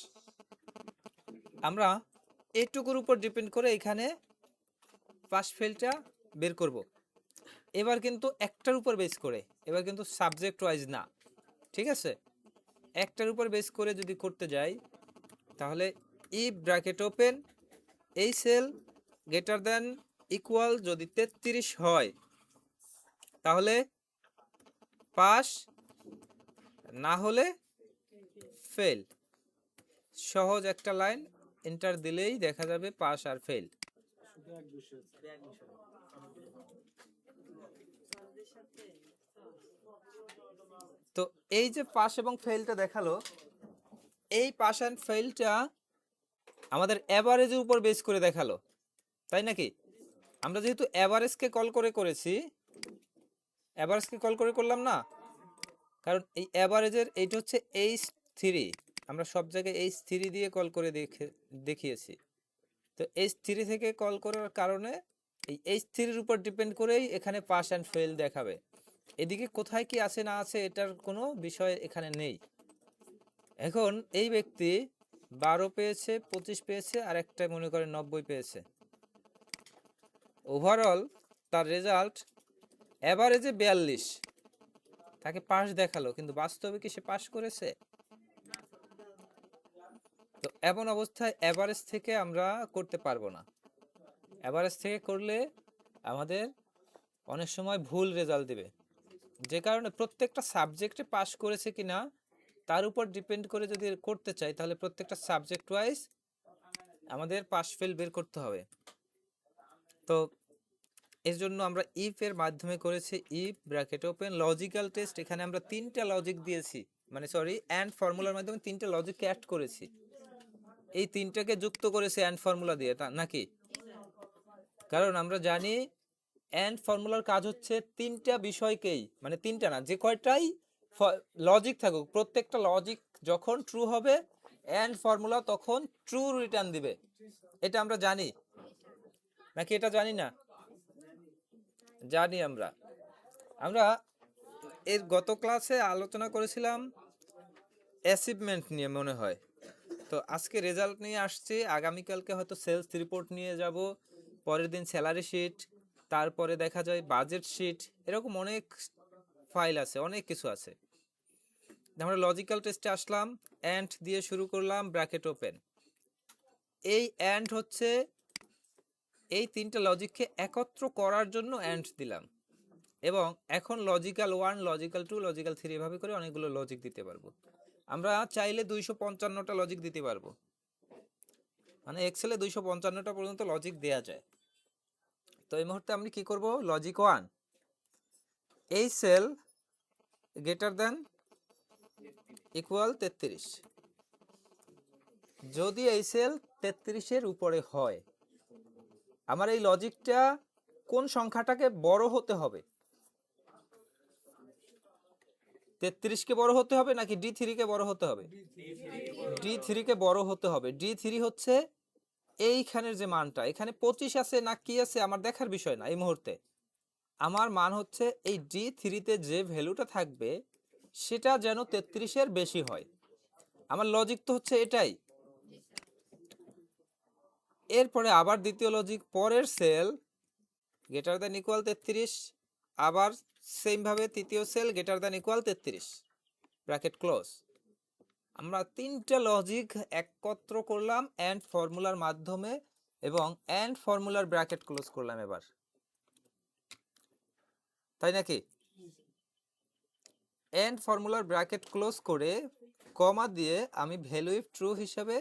আমরা এইটুকুর উপর ডিপেন্ড করে এখানে পাস ফেলটা বের করব। এবার কিন্তু একটার উপর বেস করে, এবার কিন্তু সাবজেক্ট ওয়াইজ না, ঠিক আছে? একটার উপর বেস করে যদি করতে যাই, তাহলে ইফ ব্র্যাকেট ওপেন, এই সেল গ্রেটার দেন ইকুয়াল যদি 33 হয় তাহলে পাস, না হলে ফেল। সহজ একটা লাইন, এন্টার দিলেই দেখা যাবে পাস আর ফেল। তো এই যে পাস এবং ফেলটা দেখালো, এই পাস অ্যান্ড ফেলটা আমাদের অ্যাভারেজের উপর বেস করে দেখালো, তাই নাকি? আমরা যেহেতু অ্যাভারেজকে কল করে করেছি, অ্যাভারেজকে কল করে করলাম না, কারণ এই অ্যাভারেজের এইটা হচ্ছে H3, আমরা সব জায়গায় H3 দিয়ে কল করে দেখিয়েছি। তো H3 থেকে কল করার কারণে এই H3-র উপর ডিপেন্ড করেই এখানে পাস অ্যান্ড ফেল দেখাবে। এদিকে কোথায় কি আছে না আছে এটার কোনো বিষয় এখানে নেই। এখন এই ব্যক্তি 12 পেয়েছে, 25 পেয়েছে, আর একটা মনে করেন 90 পেয়েছে। ওভারঅল তার রেজাল্ট অ্যাভারেজে 42, তাকে পাস দেখালো, কিন্তু বাস্তবে কি সে পাস করেছে? তো এমন অবস্থায় অ্যাভারেজ থেকে আমরা করতে পারবো না। অ্যাভারেজ থেকে করলে আমাদের অনেক সময় ভুল রেজাল্ট দেবে, যে কারণে প্রত্যেকটা সাবজেক্টে পাস করেছে কিনা তার উপর ডিপেন্ড করে যদি করতে চাই, তাহলে প্রত্যেকটা সাবজেক্ট ওয়াইজ আমাদের পাস ফেল বের করতে হবে। তো এর জন্য আমরা ইফ এর মাধ্যমে করেছি, if bracket open logical test. এখানে আমরা 3টা লজিক দিয়েছি, মানে সরি অ্যান্ড ফর্মুলার মাধ্যমে 3টা লজিককে অ্যাড করেছি। এই 3টাকে যুক্ত করেছে অ্যান্ড ফর্মুলা দিয়ে, নাকি? কারণ আমরা জানি অ্যান্ড ফর্মুলার কাজ হচ্ছে 3টা বিষয়কেই, মানে 3টা না, যে কয়টাই লজিক থাকুক, প্রত্যেকটা লজিক যখন ট্রু হবে অ্যান্ড ফর্মুলা তখন ট্রু রিটার্ন দিবে। এটা আমরা জানি নাকি? এটা জানি না? জানি আমরা। আমরা এর গত ক্লাসে আলোচনা করেছিলাম অ্যাচিভমেন্ট নিয়ে মনে হয়। তো আজকে রেজাল্ট নিয়ে আসছি, আগামীকালকে হয়তো সেলস রিপোর্ট নিয়ে যাব, পরের দিন স্যালারি শিট, তারপরে দেখা যায় বাজেট শিট, এরকম অনেক ফাইল আছে, অনেক কিছু আছে। আমরা লজিক্যাল টেস্টে আসলাম, অ্যান্ড দিয়ে শুরু করলাম, ব্র্যাকেট ওপেন। এই অ্যান্ড হচ্ছে এই 3টা লজিককে একত্র করার জন্য অ্যান্ড দিলাম, এবং এখন লজিক্যাল 1, লজিক্যাল 2, লজিক্যাল 3 এভাবে করে অনেকগুলো লজিক দিতে পারবো। আমরা চাইলে 255টা লজিক দিতে পারবো, মানে এক্সেলে 255টা পর্যন্ত লজিক দেয়া যায়। তো এই মুহূর্তে আমি কি করব, লজিক 1, এই সেল গ্রেটার দেন ইকুয়াল 33। যদি এই সেল 33-এর উপরে হয়, আমার এই লজিকটা কোন সংখ্যাটাকে বড় হতে হবে? 33-কে বড় হতে হবে নাকি D3-কে বড় হতে হবে? D3-কে বড় হতে হবে। D3 হচ্ছে এইখানের যে মানটা, এখানে 25 আছে না কি আছে আমার দেখার বিষয় না এই মুহূর্তে। আমার মান হচ্ছে এই D3-তে যে ভ্যালুটা থাকবে সেটা যেন 33-এর বেশি হয়। আমার লজিক তো হচ্ছে এটাই। এরপরে আবার দ্বিতীয় লজিক, পরের সেল গ্রেটার দ্যান ইকুয়াল 33, আবার সেম ভাবে তৃতীয় sell greater than equal 33, bracket close. আমরা 3টা লজিক একত্র করলাম এন্ড ফর্মুলার মাধ্যমে, এবং এন্ড ফর্মুলার ব্র্যাকেট ক্লোজ করলাম এবার, তাই নাকি? এন্ড ফর্মুলার ব্র্যাকেট ক্লোজ করে কমা দিয়ে আমি ভ্যালু ইফ ট্রু হিসাবে,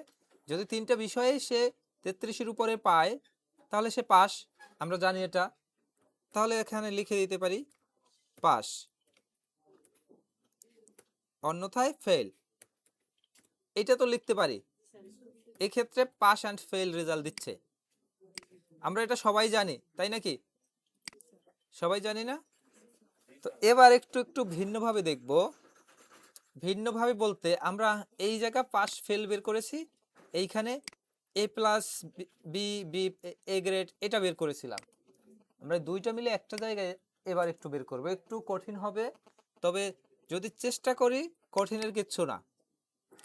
যদি 3টা বিষয়ে সে 33-এর উপরে পায় তাহলে সে পাস, আমরা জানি এটা, তাহলে এখানে লিখে দিতে পারি পাস, অন্যথায় ফেল। এটা তো লিখতে পারি। এক্ষেত্রে পাস অ্যান্ড ফেল রেজাল্ট দিচ্ছে, আমরা এটা সবাই জানি, তাই নাকি? সবাই জানি না? তো এবার একটু একটু ভিন্নভাবে দেখব। ভিন্নভাবে বলতে আমরা এই জায়গা পাস ফেল বের করেছি, এইখানে A plus B, B A grade এটা বের করেছিলাম। আমরা দুইটা মিলে একটা জায়গায় এবার একটু বের করবো, একটু কঠিন হবে, তবে যদি চেষ্টা করি কঠিনের কিচ্ছু না।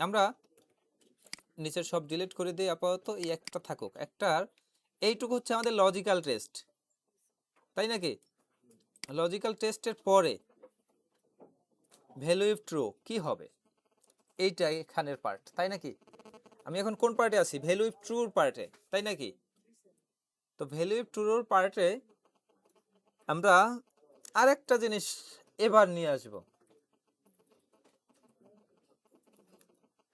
আমরা নিচের সব ডিলিট করে দিই, আপাতত এই একটা থাকুক। একটার এইটুকু হচ্ছে আমাদের লজিক্যাল টেস্ট, তাই নাকি? লজিক্যাল টেস্টের পরে ভ্যালু ইফ ট্রু কি হবে, এইটা এখানের পার্ট, তাই নাকি? আমি এখন কোন পার্টে আছি? ভ্যালু ইফ ট্রুর পার্টে, তাই নাকি? তো ভ্যালু ইফ ট্রুর পার্টে আমরা আরেকটা জিনিস এবার নিয়ে আসব।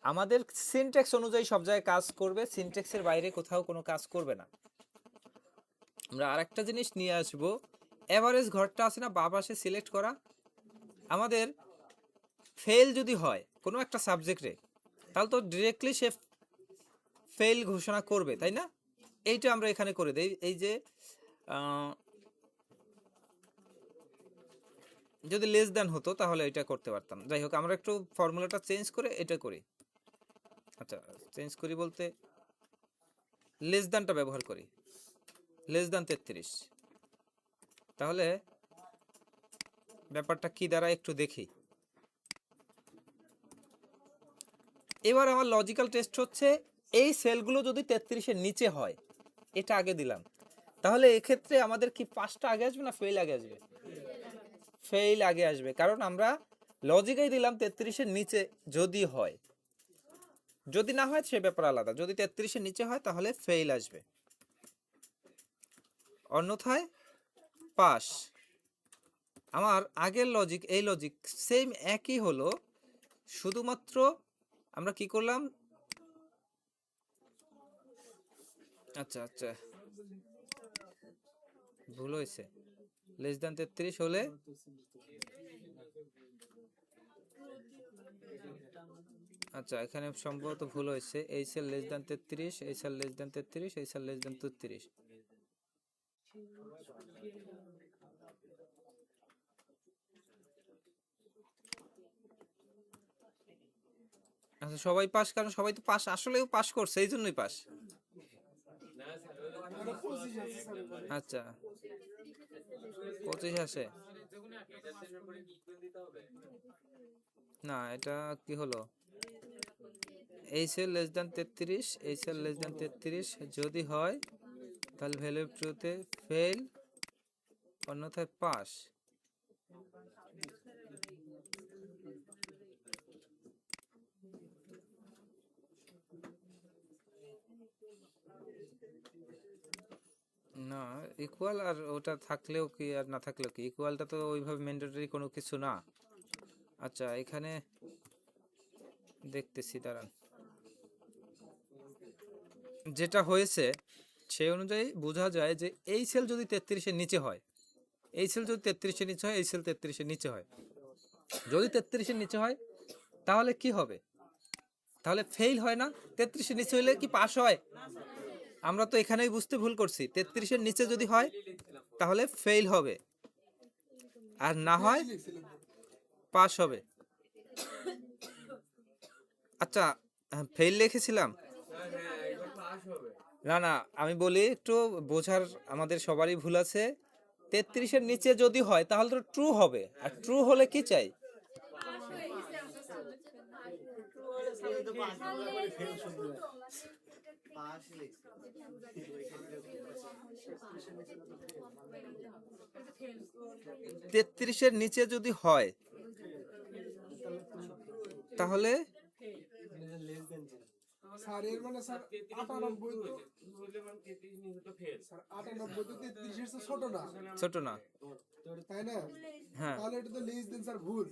আমাদের সিনট্যাক্স অনুযায়ী সব জায়গায় কাজ করবে, সিনট্যাক্সের বাইরে কোথাও কোনো কাজ করবে না। আমরা আরেকটা জিনিস নিয়ে আসব, এভারেজ ঘরটা আছে না বাঁ পাশে সিলেক্ট করা, আমাদের ফেল যদি হয় কোনো একটা সাবজেক্টে তাহলে তো ডিরেক্টলি সে ফেল ঘোষণা করবে, তাই না? এইটা আমরা এখানে করে দেই। এই যে যদি লেস দ্যান হতো তাহলে এটা করতে পারতাম। যাই হোক, আমরা একটু ফর্মুলাটা চেঞ্জ করে এটা করি। আচ্ছা, চেঞ্জ করি বলতে লেস দ্যানটা ব্যবহার করি, লেস দ্যান 33। তাহলে ব্যাপারটা কি দাঁড়ায় একটু দেখি। এবার আমার লজিক্যাল টেস্ট হচ্ছে এই সেলগুলো যদি 33-এর নিচে হয়, এটা আগে দিলাম, তাহলে এক্ষেত্রে আমাদের কি পাঁচটা আগে আসবে না ফেল আগে আসবে? ফেল আগে আসবে, কারণ আমরা লজিকেই দিলাম 33-এর নিচে যদি হয়, যদি না হয় সে ব্যাপার আলাদা। যদি 33-এর নিচে হয় তাহলে ফেল আসবে, অন্যথায় পাস। আমার আগের লজিক এই লজিক সেম একই হলো, শুধুমাত্র আমরা কি করলাম, আচ্ছা আচ্ছা ভুল হয়েছে। লেস দ্যান 33 হলে আচ্ছা এখানে সম্ভবত ভুল হয়েছে। এই সেল লেস দ্যান 33, এই সেল লেস দ্যান 33, এই সেল লেস দ্যান 33। আচ্ছা সবাই পাস, কারণ সবাই তো পাস, আসলেও পাস করছে এই জন্যই পাস। আচ্ছা 25 আসে না, এটা কি হলো, এই সেল লেস দ্যান 33, এই সেল লেস দ্যান 33 যদি হয় তাহলে ভ্যালু অফ ট্রুথে ফেল, অন্যথায় পাস। না ইকুয়াল আর ওটা থাকলেও কি আর না থাকলেও কি, ইকুয়ালটা তো ওইভাবে ম্যান্ডেটরি কোনো কিছু না। আচ্ছা এখানে দেখতেছি, দাঁড়ান, যেটা হয়েছে সেই অনুযায়ী বোঝা যায় যে এই সেল যদি 33-এর নিচে হয়, এই সেল যদি 33-এর নিচে হয়, এই সেল 33-এর নিচে হয়, যদি 33-এর নিচে হয় তাহলে কি হবে, তাহলে ফেল হয় না। 33-এর নিচে হলে কি পাস হয়? আমরা তো এখানেই বুঝতে ভুল করছি, 33-এর নিচে যদি হয় তাহলে ফেল হবে, আর না হয় পাস হবে। আচ্ছা ফেল লিখেছিলাম, না না আমি বলি একটু বোঝার, আমাদের সবারই ভুল আছে। 33-এর নিচে যদি হয় তাহলে তো ট্রু হবে, আর ট্রু হলে কি চাই, তেত্রিশের নিচে যদি হয় তাহলে স্যার এর মানে স্যার 98 তো স্যার 98 তো 33 এর ছোট না, ছোট না, তাই না? হ্যাঁ তাহলে এটা তো লেস দেন স্যার ভুল।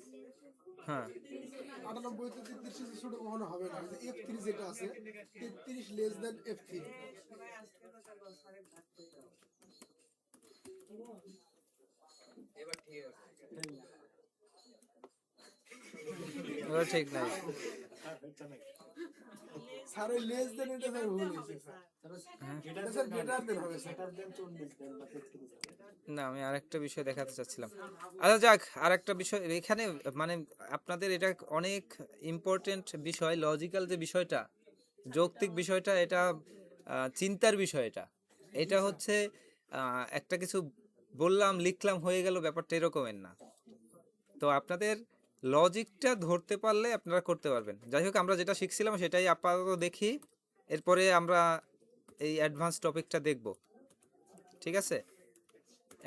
হ্যাঁ 98 তো 33 এর ছোট কখনো হবে না। যে F3 যেটা আছে 33 লেস দেন F3। এবার ঠিক নাই। স্যার ওই লেস দেন এটা স্যার ভুল হয়েছে স্যার। এটা স্যার গ্রেটার দেন হবে স্যার। না আমি আরেকটা বিষয় দেখাতে চাচ্ছিলাম। আচ্ছা যাক, আরেকটা বিষয় এখানে, মানে আপনাদের এটা অনেক ইম্পর্টেন্ট বিষয়, লজিক্যাল যে বিষয়টা, যৌক্তিক বিষয়টা, এটা চিন্তার বিষয়। এটা এটা হচ্ছে একটা কিছু বললাম লিখলাম হয়ে গেল, ব্যাপারটা এরকমের না। তো আপনাদের লজিকটা ধরতে পারলে আপনারা করতে পারবেন। যাই হোক, আমরা যেটা শিখছিলাম সেটাই আপাতত দেখি, এরপরে আমরা এই অ্যাডভান্স টপিকটা দেখব, ঠিক আছে?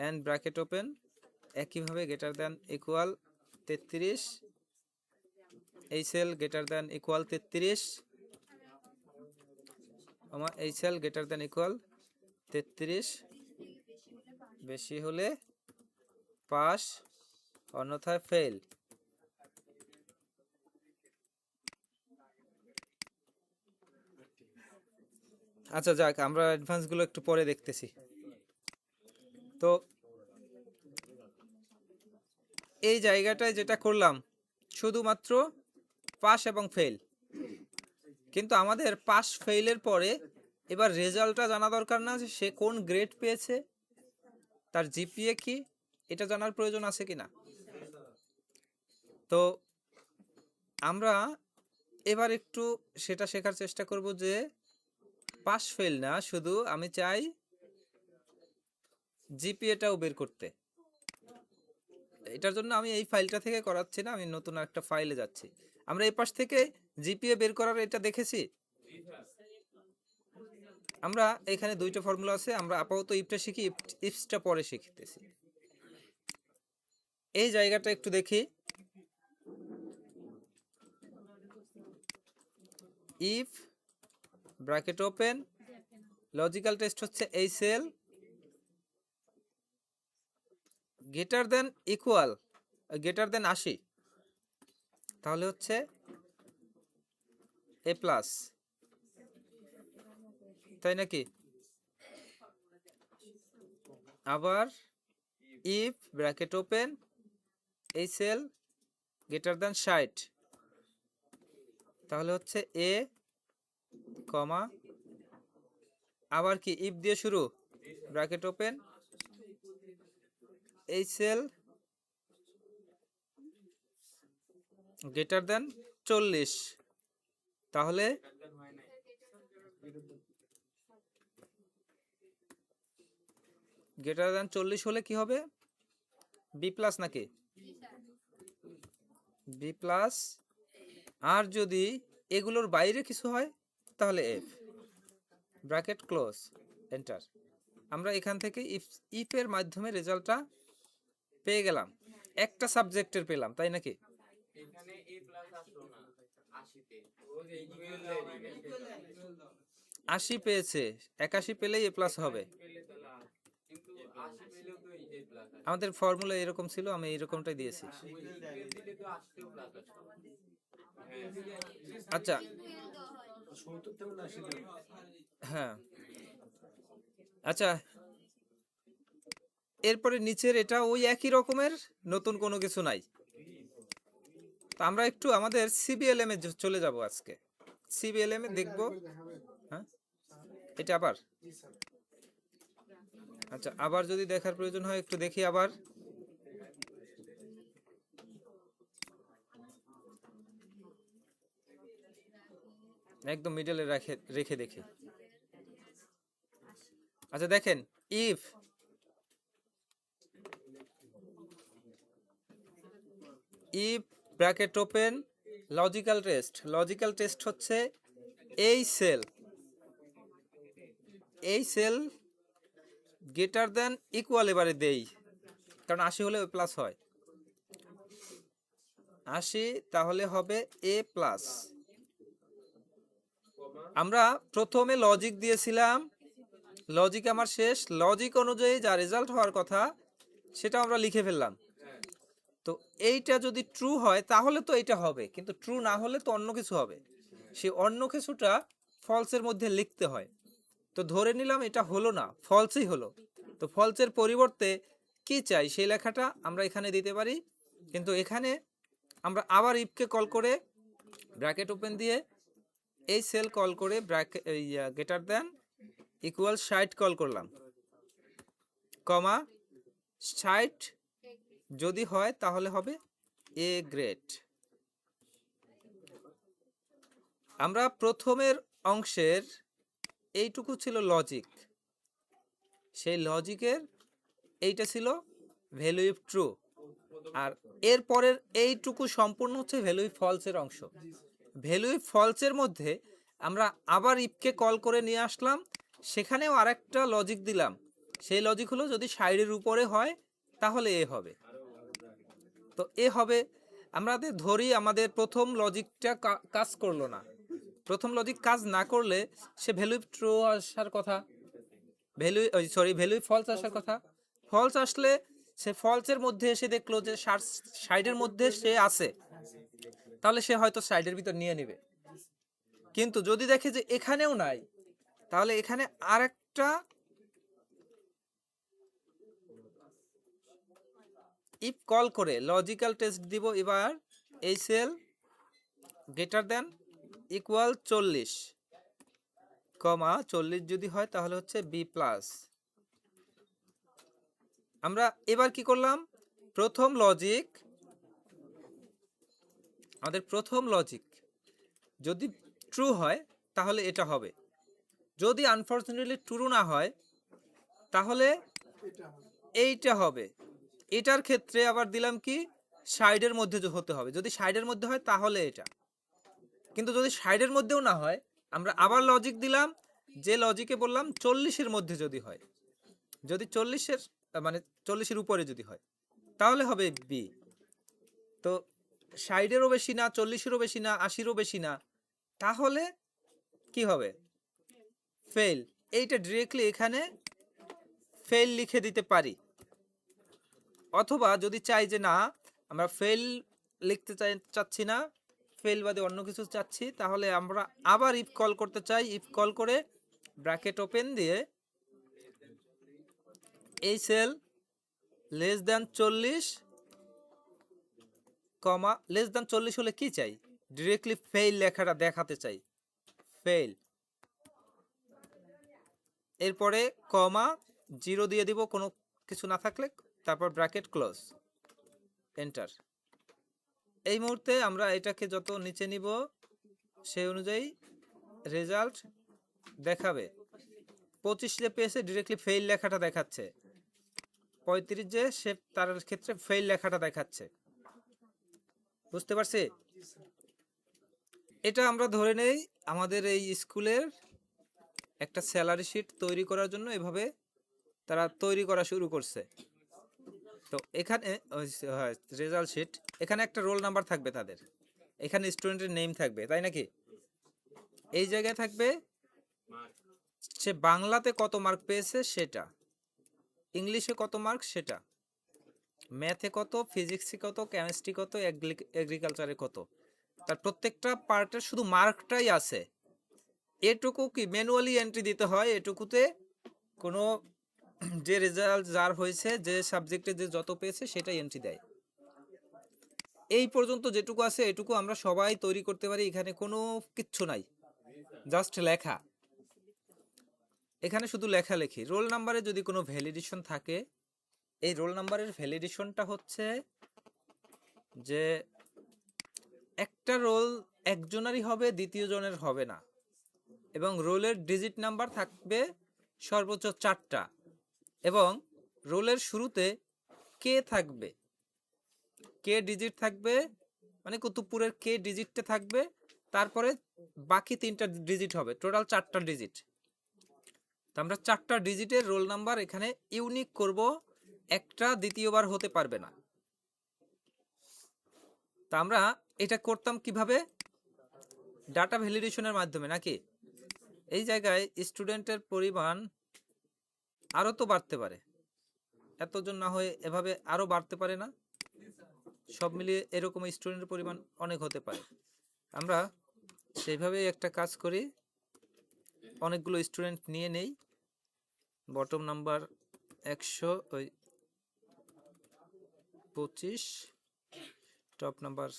এন্ড ব্র্যাকেট ওপেন, একইভাবে গ্রেটার দ্যান ইকুয়াল 33, এই সেল গ্রেটার দ্যান ইকুয়াল 33, এই সেল গ্রেটার দ্যান ইকুয়াল 33 বেশি হলে পাস, অন্যথায় ফেল। আচ্ছা যাক, আমরা অ্যাডভান্স গুলো একটু পরে দেখতেছি। তো এই জায়গাটায় যেটা করলাম শুধুমাত্র পাস এবং ফেল, কিন্তু আমাদের পাস ফেইলের পরে এবার রেজাল্টটা জানা দরকার না, যে সে কোন গ্রেড পেয়েছে, তার জিপিএ কি, এটা জানার প্রয়োজন আছে কিনা। তো আমরা এবার একটু সেটা শেখার চেষ্টা করব, যে পাস ফেল না, শুধু আমি চাই জিপিএটাও বের করতে। এটার জন্য আমি এই ফাইলটা থেকে করাচ্ছি না, আমি নতুন একটা ফাইলে যাচ্ছি। আমরা এই পাশ থেকে জিপিএ বের করার এটা দেখেছি। আমরা এখানে দুইটা ফর্মুলা আছে, আমরা আপাতত ইফটা শিখি, ইফসটা পরে শিখতেছি। এই জায়গাটা একটু দেখি। If bracket open, logical test হচ্ছে এই cell greater than equal greater than 80, তাহলে হচ্ছে এ প্লাস, তাই নাকি? আবার ইফ ব্র্যাকেট ওপেন এই সেল গ্রেটার দেন 60, তাহলে হচ্ছে এ কমা, আবার কি ইফ দিয়ে শুরু, ব্র্যাকেট ওপেন এই সেল গ্রেটার দেন 40, তাহলে গ্রেটার দেন 40 হলে কি হবে, বি প্লাস নাকি, বি প্লাস। আর যদি এগুলোর বাইরে কিছু হয় তাহলে এফ, ব্র্যাকেট ক্লোজ, এন্টার। আমরা এখান থেকে ইফ এর মাধ্যমে রেজাল্টটা পেয়ে গেলাম, একটা সাবজেক্টের পেলাম, তাই নাকি? এখানে এ প্লাস আসলো না 80 তে, 80 পেয়েছে, 81 পেলেই এ প্লাস হবে। কিন্তু 80 পেলেও তো এ প্লাস আসে, আমাদের ফর্মুলা এরকম ছিল, আমি এরকমটাই দিয়েছি। দিলে তো 80 তেও প্লাস আসে। আচ্ছা 70 থেকে 80 দেব। হ্যাঁ, আচ্ছা এরপরে নিচের এটা ওই একই রকমের, নতুন কোনো কিছু নাই। তো আমরা একটু আমাদের সিবিএলএম এ চলে যাব আজকে। সিবিএলএম এ দেখব। হ্যাঁ, এটা আবার, জি স্যার। আচ্ছা আবার যদি দেখার প্রয়োজন হয় একটু দেখি আবার। একদম মিডলে রেখে দেখি। আচ্ছা দেখেন, if bracket open logical test হচ্ছে এই সেল গ্রেটার দেন ইকুয়াল, এবারে দেই, কারণ 80 হলে প্লাস হয়, 80 তাহলে হবে এ প্লাস। আমরা প্রথমে লজিক দিয়েছিলাম, লজিক আমার শেষ, লজিক অনুযায়ী যা রেজাল্ট হওয়ার কথা সেটা আমরা লিখে ফেললাম। তো এইটা যদি ট্রু হয় তাহলে তো এটা হবে, কিন্তু ট্রু না হলে তো অন্য কিছু হবে, সে অন্য কিছুটা ফলসের মধ্যে লিখতে হয়। তো ধরে নিলাম এটা হলো না, ফলসই হলো, তো ফলসের পরিবর্তে কি চাই সেই লেখাটা আমরা এখানে দিতে পারি। কিন্তু এখানে আমরা আবার ইফকে কল করে ব্র্যাকেট ওপেন দিয়ে এই সেল কল করে bracket greater than equal 60 call করলাম, কমা 60 যদি হয় তাহলে হবে এ গ্রেড। আমরা প্রথমের অংশের এইটুকু ছিল লজিক, সেই লজিকের এইটা ছিল ভ্যালু ইফ ট্রু, আর এর পরের এইটুকু সম্পূর্ণ হচ্ছে ভ্যালু ইফ ফলসের অংশ। ভ্যালু ইফ ফলসের মধ্যে আমরা আবার ইফকে কল করে নিয়ে আসলাম, সেখানেও আরেকটা লজিক দিলাম, সেই লজিক হলো যদি 60-এর উপরে হয় তাহলে এ হবে, তো এ হবে। আমাদের ধরি আমাদের প্রথম লজিকটা কাজ করলো না, প্রথম লজিক কাজ না করলে সে ভ্যালু ইফ ট্রু আসার কথা, ভ্যালু ভ্যালু ফলস আসার কথা। ফলস আসলে সে ফলসের মধ্যে এসে দেখলো যে সাইডের মধ্যে সে আছে, তাহলে সে হয়তো সাইডের ভিতর নিয়ে নেবে। কিন্তু যদি দেখে যে এখানেও নাই, তাহলে এখানে আরেকটা ইফ কল করে লজিক্যাল টেস্ট দিব। এবার এই সেল গ্রেটার দেন ইকুয়াল 40, কমা 40 যদি হয় তাহলে হচ্ছে বি প্লাস। আমরা এবার কি করলাম, প্রথম লজিক, আমাদের প্রথম লজিক যদি ট্রু হয় তাহলে এটা হবে, যদি আনফরচুনেটলি ট্রু না হয় তাহলে এটা হবে। এইটা হবে। এটার ক্ষেত্রে আবার দিলাম কি সাইডের মধ্যে হতে হবে, যদি সাইডের মধ্যে হয় তাহলে এটা। কিন্তু যদি সাইডের মধ্যেও না হয়, আমরা আবার লজিক দিলাম, যে লজিকে বললাম 40-এর মধ্যে যদি হয়, যদি 40-এর মানে 40-এর উপরে যদি হয় তাহলে হবে বি। তো সাইডেরও বেশি না, 40-এরও বেশি না, 80-এরও বেশি না, তাহলে কি হবে, ফেল। এইটা ডিরেক্টলি এখানে ফেল লিখে দিতে পারি। অথবা যদি চাই যে না আমরা ফেল লিখতে চাচ্ছি না, ফেল বাদে অন্য কিছু চাচ্ছি, তাহলে আমরা আবার ইফ কল করতে চাই। ইফ কল করে ব্র্যাকেট ওপেন দিয়ে এই সেল লেস দ্যান 40, কমা লেস দ্যান 40 হলে কি চাই, ডিরেক্টলি ফেল লেখাটা দেখাতে চাই, ফেল। এরপরে কমা 0 দিয়ে দিব কোনো কিছু না থাকলে, তারপর ব্র্যাকেট ক্লোজ, এন্টার। এই মুহূর্তে আমরা এটাকে যত নিচে নিব সেই অনুযায়ী রেজাল্ট দেখাবে। 25 যে পেয়েছে ডিরেক্টলি ফেল লেখাটা দেখাচ্ছে, 35 যে সে তার ক্ষেত্রে ফেল লেখাটা দেখাচ্ছে। বুঝতে পারছি? এটা আমরা ধরে নেই আমাদের এই স্কুলের একটা স্যালারি শিট তৈরি করার জন্য এভাবে তারা তৈরি করা শুরু করছে। তো এখানে রেজাল্ট শিট, এখানে একটা রোল নাম্বার থাকবে তাদের, এখানে স্টুডেন্টের নেম থাকবে, তাই নাকি? এই জায়গায় থাকবে সে বাংলাতে কত মার্ক পেয়েছে সেটা, ইংলিশে কত মার্ক সেটা, ম্যাথে কত, ফিজিক্সে কত, কেমিস্ট্রি কত, এগ্রিকালচারে কত, তার প্রত্যেকটা পার্টের শুধু মার্কটাই আছে। এটুকু কি ম্যানুয়ালি এন্ট্রি দিতে হয়, এটুকুতে কোনো যে রেজাল্ট যার হয়েছে, যে সাবজেক্টে যে যত পেয়েছে সেটাই এন্ট্রি দেয়। এই পর্যন্ত যেটুকু আছে এটুকু আমরা সবাই তৈরি করতে পারি, এখানে কোনো কিচ্ছু নাই, জাস্ট লেখা। এখানে শুধু লেখালেখি। রোল নাম্বারে যদি কোনো ভ্যালিডেশন থাকে, এই রোল নাম্বারের ভ্যালিডেশনটা হচ্ছে যে একটা রোল একজনেরই হবে, দ্বিতীয় জনের হবে না, এবং রোলের ডিজিট নাম্বার থাকবে সর্বোচ্চ 4টা, এবং রোলের শুরুতে কে থাকবে, কে ডিজিট থাকবে, মানে কুতুবপুরের কে ডিজিটটা থাকবে, তারপরে বাকি 3টা ডিজিট হবে, টোটাল 4টা ডিজিট। তো আমরা 4টা ডিজিটের রোল নাম্বার এখানে ইউনিক করব, একটা দ্বিতীয়বার হতে পারবে না। তা আমরা এটা করতাম কিভাবে, ডাটা ভ্যালিডেশনের মাধ্যমে নাকি। এই জায়গায় স্টুডেন্টের পরিমাণ আরো তো বাড়তে পারে, এতজন না হয়ে এভাবে আরো বাড়তে পারে না, সব মিলিয়ে এরকম স্টুডেন্টের পরিমাণ অনেক হতে পারে। আমরা সেইভাবেই একটা কাজ করি, অনেকগুলো স্টুডেন্ট নিয়ে নেই, bottom number 125, top number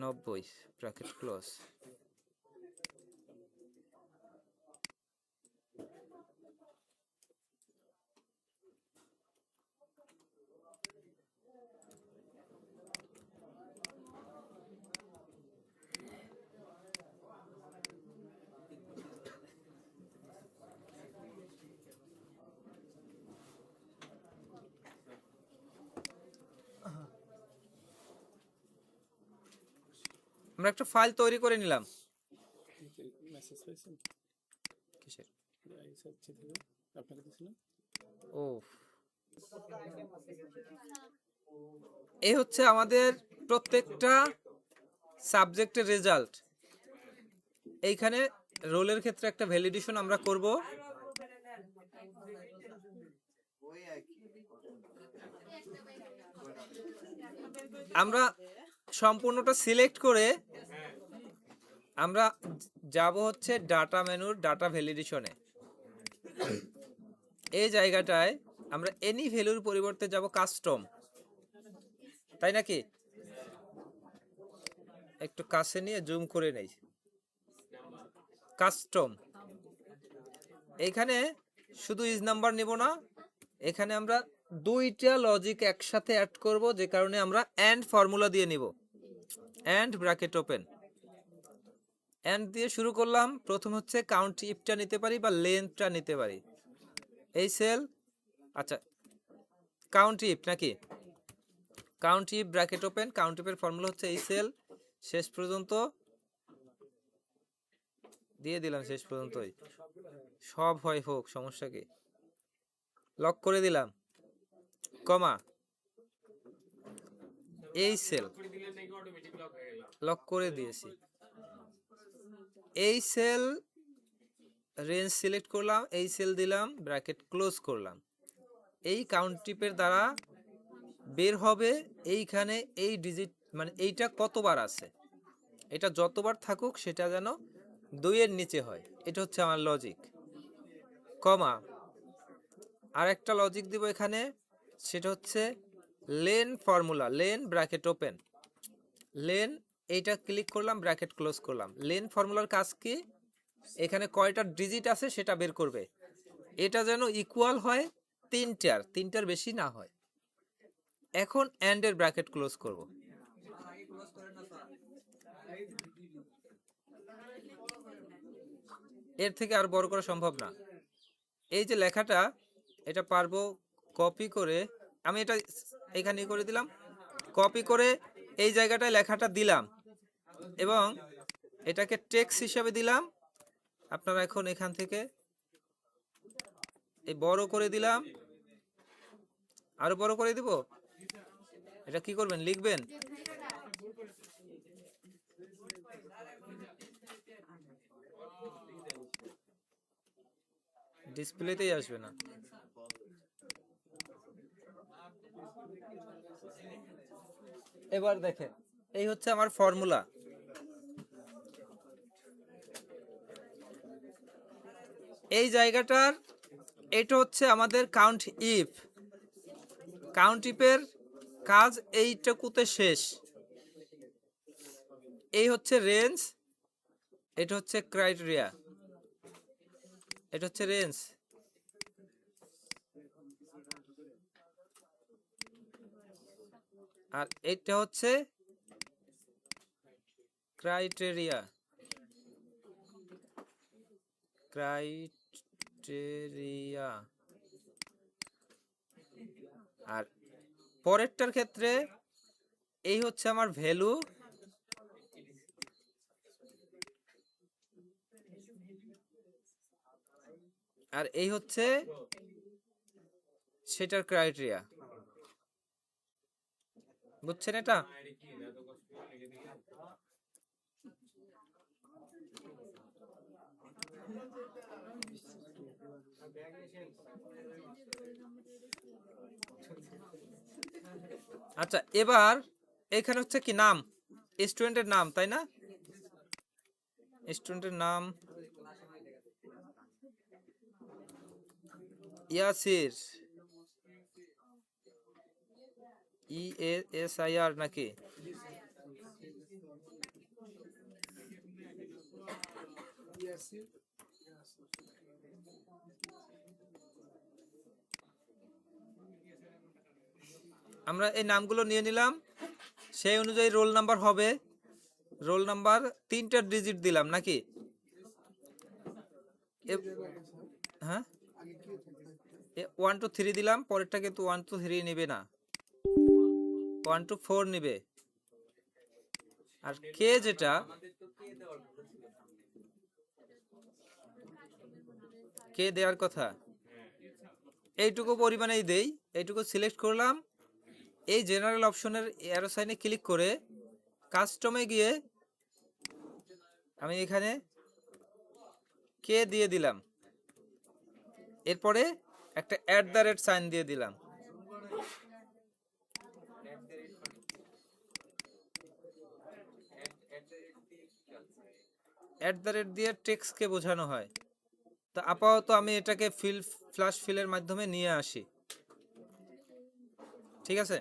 90, bracket close. আমরা একটা ফাইল তৈরি করে নিলাম। মেসেজ পাইছেন? কিসের? আপনাকে দিয়েছিলাম। ও, এই হচ্ছে আমাদের প্রত্যেকটা সাবজেক্টের রেজাল্ট। এইখানে রোলের ক্ষেত্রে একটা ভ্যালিডেশন আমরা করব। আমরা সম্পূর্ণটা সিলেক্ট করে আমরা যাব হচ্ছে ডাটা মেনুর ডাটা ভ্যালিডেশনে। এই জায়গাটায় আমরা এনি ভ্যালুর পরিবর্তে যাব কাস্টম, তাই নাকি? একটু কাছে নিয়ে জুম করে নেই। কাস্টম, এখানে শুধু ইজ নাম্বার নেব না, এখানে আমরা দুইটা লজিক একসাথে অ্যাড করব, যে কারণে আমরা এন্ড ফর্মুলা দিয়ে নিব। এন্ড ব্র্যাকেট ওপেন, এন্ড দিয়ে শুরু করলাম। প্রথম হচ্ছে কাউন্ট ইফটা নিতে পারি বা লেন্থটা নিতে পারি। এই সেল, আচ্ছা কাউন্ট ইফ নাকি? Count if bracket open, count ইফের ফর্মুলা হচ্ছে এই সেল শেষ পর্যন্ত দিয়ে দিলাম, শেষ পর্যন্তই সব হয় হোক, সমস্যা কি? লক করে দিলাম, কমা এই সেল লক করে দিয়েছি। এই সেল রেঞ্জ সিলেক্ট করলাম, এই সেল দিলাম, ব্র্যাকেট ক্লোজ করলাম। এই কাউন্ট টিপের দ্বারা বের হবে এইখানে এই ডিজিট, মানে এইটা কতবার আছে, এটা যতবার থাকুক সেটা যেন 2-এর নিচে হয়। এটা হচ্ছে আমার লজিক। কমা আর একটা লজিক দিব এখানে, সেটা হচ্ছে lane formula, lane bracket open, lane এইটা ক্লিক করলাম, ব্র্যাকেট ক্লোজ করলাম। লেন ফর্মুলার কাজ কি? এখানে কয়টা ডিজিট আছে সেটা বের করবে। এটা যেন ইকুয়াল হয় তিনটার বেশি না হয়। এখন এন্ড এর ব্র্যাকেট ক্লোজ করব। এর থেকে আর বড় করা সম্ভব না। এই যে লেখাটা, এটা পারবো কপি করে, আমি এটা এখানে করে দিলাম, কপি করে এই জায়গাটায় লেখাটা দিলাম এবং এটাকে টেক্সট হিসাবে দিলাম। আপনারা এখন এখান থেকে এই বড় করে দিলাম, আরো বড় করে দিব। এটা কি করবেন, লিখবেন ডিসপ্লেতেই আসবে না। এবার দেখেন, এই হচ্ছে আমার ফর্মুলা। এই জায়গাটার এটা হচ্ছে আমাদের কাউন্ট ইফ। কাউন্ট ইফের কাজ এইটুকুতে শেষ। এই হচ্ছে রেঞ্জ, এটা হচ্ছে ক্রাইটেরিয়া, এটা হচ্ছে রেঞ্জ। আর এটা হচ্ছে ক্রাইটেরিয়া, ক্রাইটেরিয়া। আর পরেরটার ক্ষেত্রে এই হচ্ছে আমার ভ্যালু, আর এই হচ্ছে সেটার ক্রাইটেরিয়া। বুঝছেন এটা? আচ্ছা, এবার এখানে হচ্ছে কি নাম, স্টুডেন্টের নাম, তাই না? স্টুডেন্টের নাম ইয়াসির, EASIR নাকি? আমরা এই নামগুলো নিয়ে নিলাম, সেই অনুযায়ী রোল নাম্বার হবে। রোল নাম্বার 3টা ডিজিট দিলাম নাকি? হ্যাঁ, 1 2 3 দিলাম, পরেরটা কিন্তু 1 2 3 নেবে না, 1 2 4 নেবে। আর কে যেটা কে দেওয়ার কথা এইটুকু পরিমাণেই দেই। এইটুকু সিলেক্ট করলাম, এই জেনারেল অপশনের অ্যারো সাইনে ক্লিক করে কাস্টমে গিয়ে আমি এখানে কে দিয়ে দিলাম, এরপরে একটা অ্যাট দ্য রেট সাইন দিয়ে দিলাম। অ্যাট দ্য রেট দিয়ে টেক্সটকে বোঝানো হয়। তো আপাতত আমি এটাকে ফ্ল্যাশ ফিলের মাধ্যমে নিয়ে আসি, ঠিক আছে?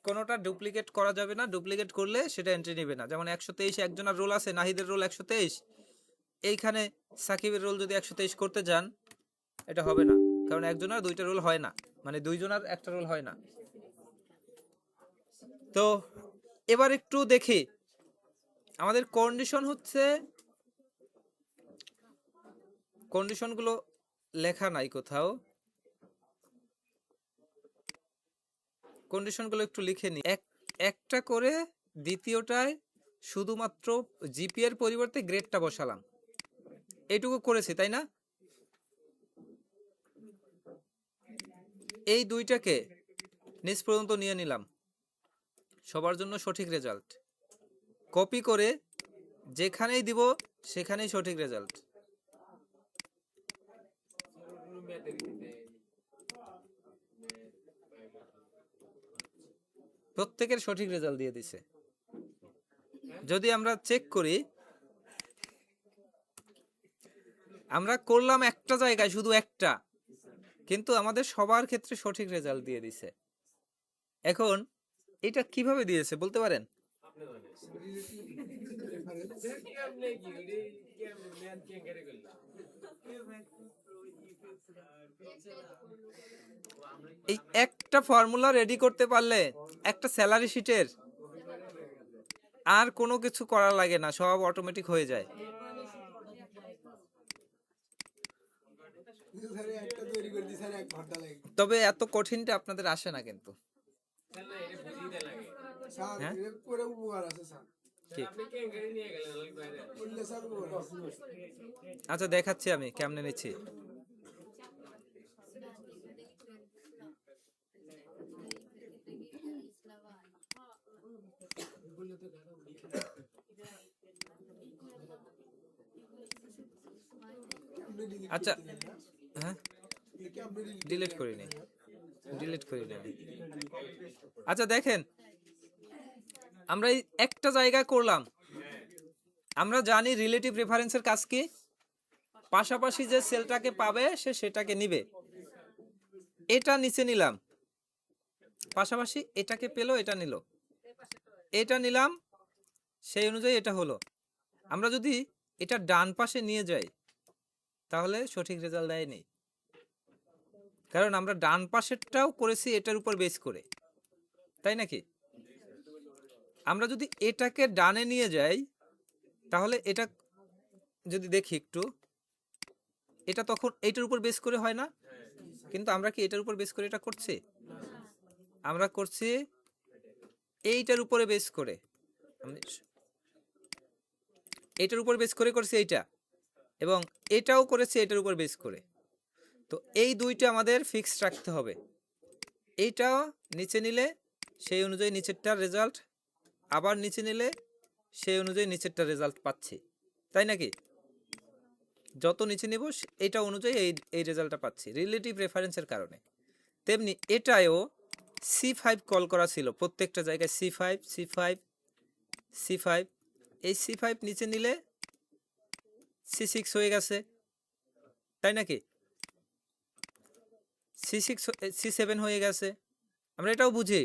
কোনোটা ডুপ্লিকেট করা যাবে না, ডুপ্লিকেট করলে সেটা এন্ট্রি নেবে না। যেমন 123 একজনের রোল আছে, নাহিদের রোল 123, এইখানে সাকিবের রোল যদি 123 করতে যান এটা হবে না, কারণ একজনের দুইটা রোল হয় না, মানে দুইজনের একটা রোল হয় না। তো এবার একটু দেখি, আমাদের কন্ডিশন হচ্ছে, কন্ডিশনগুলো লেখা নাই কোথাও, কন্ডিশনগুলো একটু লিখে নি। একটা করে দ্বিতীয়টায় শুধুমাত্র জিপি এর পরিবর্তে গ্রেডটা বসালাম, এইটুকু করেছি তাই না? এই দুইটাকে নিচ পর্যন্ত নিয়ে নিলাম, সবার জন্য সঠিক রেজাল্ট। কপি করে যেখানেই দিব সেখানেই সঠিক রেজাল্ট। প্রত্যেকের সঠিক রেজাল্ট দিয়ে দিছে। যদি আমরা চেক করি, আমরা করলাম একটা জায়গায় শুধু একটা, কিন্তু আমাদের সবার ক্ষেত্রে সঠিক রেজাল্ট দিয়ে দিছে। এখন এটা কিভাবে দিয়েছে বলতে পারেন? এই একটা ফর্মুলা রেডি করতে পারলে একটা স্যালারি শিটের আর কোনো কিছু করা লাগে না, সব অটোমেটিক হয়ে যায়। তবে এত কঠিনটা আপনাদের আসে না কিন্তু, হ্যাঁ ঠিক। আচ্ছা দেখাচ্ছি আমি কেমনে নিচ্ছি। আচ্ছা হ্যাঁ, ডিলিট করিনি, ডিলিট করিনি আমি। আচ্ছা দেখেন, আমরা এই একটা জায়গা করলাম, আমরা জানি রিলেটিভ রেফারেন্সের কাজ কি, পাশাপাশি যে সেলটাকে পাবে সে সেটাকে নিবে। এটা নিচে নিলাম, পাশাপাশি এটাকে পেলো, এটা নিল, এটা নিলাম, সেই অনুযায়ী এটা হলো। আমরা যদি এটা ডান পাশে নিয়ে যাই তাহলে সঠিক রেজাল্ট দেয়নি, কারণ আমরা ডান পাশেরটাও করেছি এটার উপর বেস করে, তাই নাকি? আমরা যদি এটাকে ডানে নিয়ে যাই তাহলে এটা যদি দেখি একটু, এটা তখন এইটার উপর বেস করে হয় না, কিন্তু আমরা কি এটার উপর বেস করে এটা করছি? আমরা করছি এইটার উপরে বেস করে, এইটার উপর বেস করে করছি এইটা, এবং এটাও করেছি এটার উপর বেস করে। তো এই দুইটা আমাদের ফিক্সড রাখতে হবে। এইটা নিচে নিলে সেই অনুযায়ী নিচেরটার রেজাল্ট, আবার নিচে নিলে সেই অনুযায়ী নিচেরটার রেজাল্ট পাচ্ছি, তাই নাকি? যত নিচে নিব এইটা অনুযায়ী এই রেজাল্টটা পাচ্ছি রিলেটিভ রেফারেন্সের কারণে। তেমনি এটাও C5 কল করা ছিল, প্রত্যেকটা জায়গায় C5 C5 C5, এই C5 নিচে নিলে C6 হয়ে গেছে, তাই নাকি? C6 C7 হয়ে গেছে। আমরা এটাও বুঝি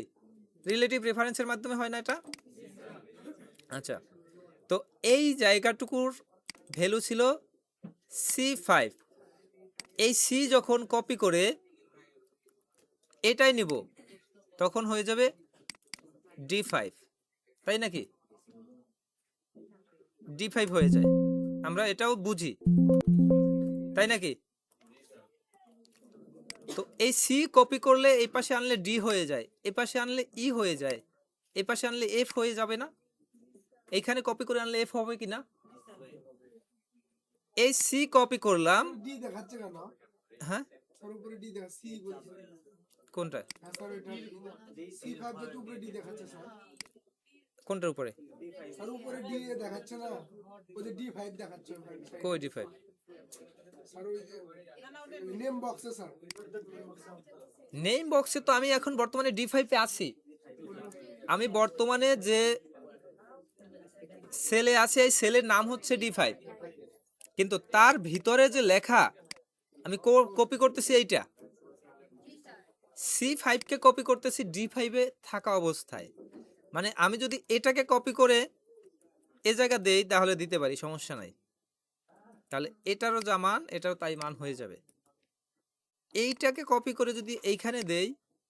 রিলেটিভ রেফারেন্সের মাধ্যমে হয় না এটা? আচ্ছা, তো এই জায়গাটুকুর ভ্যালু ছিল C5, এই C যখন কপি করে এটাই নিব তখন হয়ে যাবে D5, তাই নাকি? D5 হয়ে যায়, আমরা এটাও বুঝি, তাই নাকি? তো এই C কপি করলে এই পাশে আনলে D হয়ে যায়, এই পাশে আনলে E হয়ে যায়, এই পাশে আনলে F হয়ে যাবে না? এইখানে কপি করে আনলে F হবে কি না? এই C কপি করলাম, ডি দেখাচ্ছে কেন? হ্যাঁ স্যার উপরে ডি দেখা সি বলছে। কোনটা? হ্যাঁ স্যার এটা C5 যেটা উপরে ডি দেখাচ্ছে স্যার। কোনটার উপরে? স্যার উপরে ডি দেখাচ্ছে না? ওই যে D5 দেখাচ্ছে ওখানে side এ। কই D5 স্যার ওই নেম বক্সে স্যার নেম বক্সে তো আমি এখন বর্তমানে D5 এ আছি। আমি বর্তমানে যে সেলে আছি এই সেলের নাম হচ্ছে D5, কিন্তু তার ভিতরে যে লেখা আমি কপি করতেছি এইটা C5 কে কপি করতেছি D5 এ থাকা অবস্থায়। মানে আমি যদি এটাকে কপি করে এ জায়গা দেই তাহলে দিতে পারি, সমস্যা নাই। তাহলে এটারও যা মান এটারও তাই মান হয়ে যাবে। এইটাকে কপি করে যদি এইখানে দেই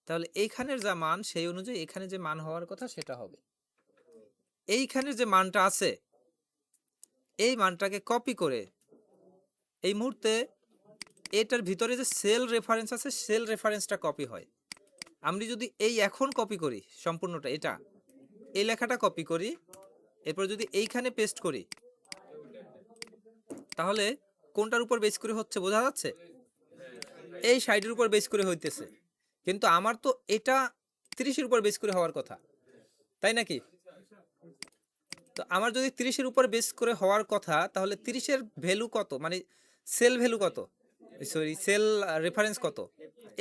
তাহলে এইখানের যা মান সেই অনুযায়ী এখানে যে মান হওয়ার কথা সেটা হবে। এইখানের যে মানটা আছে এই মানটাকে কপি করে এই মুহূর্তে এটার ভিতরে যে সেল রেফারেন্স আছে সেল রেফারেন্সটা কপি হয়। আমি যদি এই এখন কপি করি সম্পূর্ণটা, এটা এই লেখাটা কপি করি, এরপর যদি এইখানে পেস্ট করি তাহলে কোনটার উপর বেস করে হচ্ছে বোঝা যাচ্ছে? এই সাইডের উপর বেস করে হইতেছে, কিন্তু আমার তো এটা 30-এর উপর বেস করে হওয়ার কথা, তাই নাকি? তো আমার যদি 30-এর উপর বেস করে হওয়ার কথা তাহলে 30-এর ভ্যালু কত, মানে সেল ভ্যালু কত, সরি সেল রেফারেন্স কত,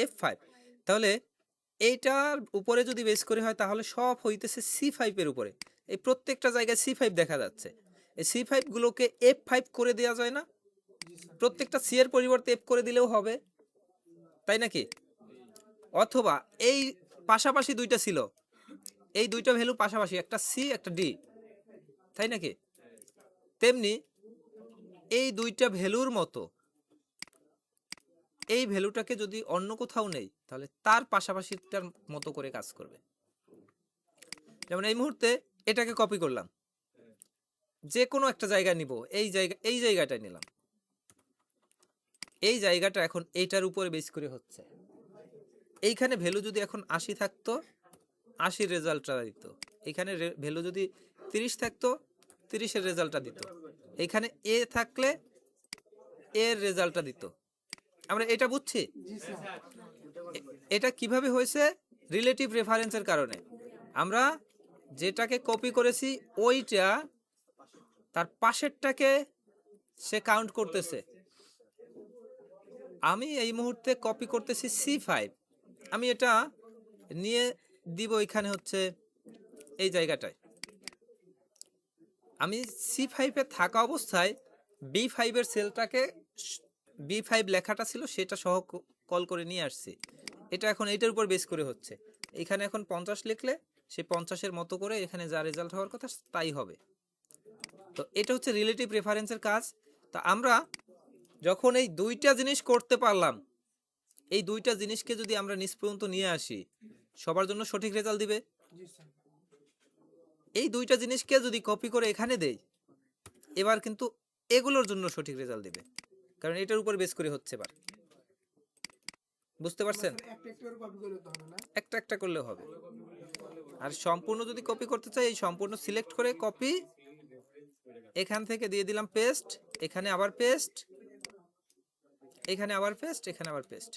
F5। তাহলে এইটার উপরে যদি বেস করে হয় তাহলে সব হইতেছে C5 এর উপরে। এই প্রত্যেকটা জায়গায় C5 দেখা যাচ্ছে। এই C5 গুলোকে F5 করে দেওয়া যায় না? প্রত্যেকটা C এর পরিবর্তে F করে দিলেও হবে, তাই নাকি? অথবা এই পাশাপাশি দুইটা ছিল, এই দুইটা ভ্যালু পাশাপাশি, একটা C একটা D, তাই নাকি? তেমনি এই দুইটা ভ্যালুর মতো এই ভ্যালুটাকে যদি অন্য কোথাও নেই তাহলে তার পাশাপাশিটার মতো করে কাজ করবে। যেমন এই মুহূর্তে এটাকে কপি করলাম, যে কোনো একটা জায়গা নিব, এই জায়গাটা নিলাম, এই জায়গাটা এখন এইটার উপরে বেস করে হচ্ছে। এইখানে ভ্যালু যদি এখন 80 থাকতো 80 রেজাল্টটা দিত, এইখানে ভ্যালু যদি 30 থাকতো 30-এর রেজাল্টটা দিত, এইখানে এ থাকলে এর রেজাল্টটা দিত। আমরা এটা বুঝছি? জি স্যার এটা কিভাবে হয়েছে? রিলেটিভ রেফারেন্সের কারণে। আমরা যেটাকে কপি করেছি ওইটা তার পাশেরটাকে সে কাউন্ট করতেছে। আমি এই মুহূর্তে কপি করতেছি C5, আমি এটা নিয়ে দিব এখানে হচ্ছে এই জায়গাটায়। আমি C5 এ থাকা অবস্থায় B5 এর সেলটাকে B5 লেখাটা ছিল সেটা সহ কল করে নিয়ে আসছি। এটা এখন এইটার উপর বেস করে হচ্ছে। এখানে এখন 50 লিখলে সে 50-এর মতো করে এখানে যা রেজাল্ট হওয়ার কথা তাই হবে। তো এটা হচ্ছে রিলেটিভ রেফারেন্সের কাজ। তো আমরা যখন এই দুইটা জিনিস করতে পারলাম, এই দুইটা জিনিসকে যদি আমরা নিচ পর্যন্ত নিয়ে আসি সবার জন্য সঠিক রেজাল্ট দিবে। জি স্যার এই দুইটা জিনিসকে যদি কপি করে এখানে দেই এবার কিন্তু এগুলোর জন্য সঠিক রেজাল্ট দিবে, কারণ এটার উপর বেস করে হচ্ছে। এবার বুঝতে পারছেন? স্যার একটা একটা করে কপি করে দিতে হবে না? একটা একটা করলেও হবে। আর সম্পূর্ণ যদি কপি করতে চাই এই সম্পূর্ণ সিলেক্ট করে কপি, এখান থেকে দিয়ে দিলাম পেস্ট, এখানে আবার পেস্ট, এখানে আবার পেস্ট, এখানে আবার পেস্ট,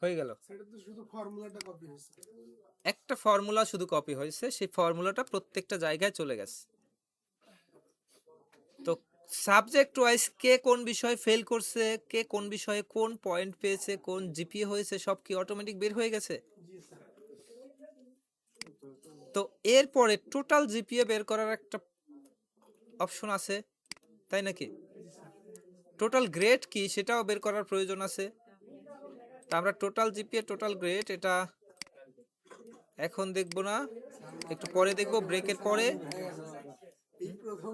হয়ে গেল। সেটা তো শুধু ফর্মুলাটা কপি হয়েছে। একটা ফর্মুলা শুধু কপি হয়েছে, সেই ফর্মুলাটা প্রত্যেকটা জায়গায় চলে গেছে। তো সাবজেক্ট ওয়াইজ কে কোন বিষয়ে ফেল করছে, কে কোন বিষয়ে কোন পয়েন্ট পেয়েছে, কোন জিপিএ হয়েছে সব কি অটোমেটিক বের হয়ে গেছে। জি স্যার তো এরপরে টোটাল জিপিএ বের করার একটা অপশন আছে, তাই নাকি? টোটাল গ্রেড কি সেটাও বের করার প্রয়োজন আছে। তা আমরা টোটাল জিপিএ টোটাল গ্রেড এটা এখন দেখবো না, একটু পরে দেখবো, ব্রেকের পরে। এই প্রথম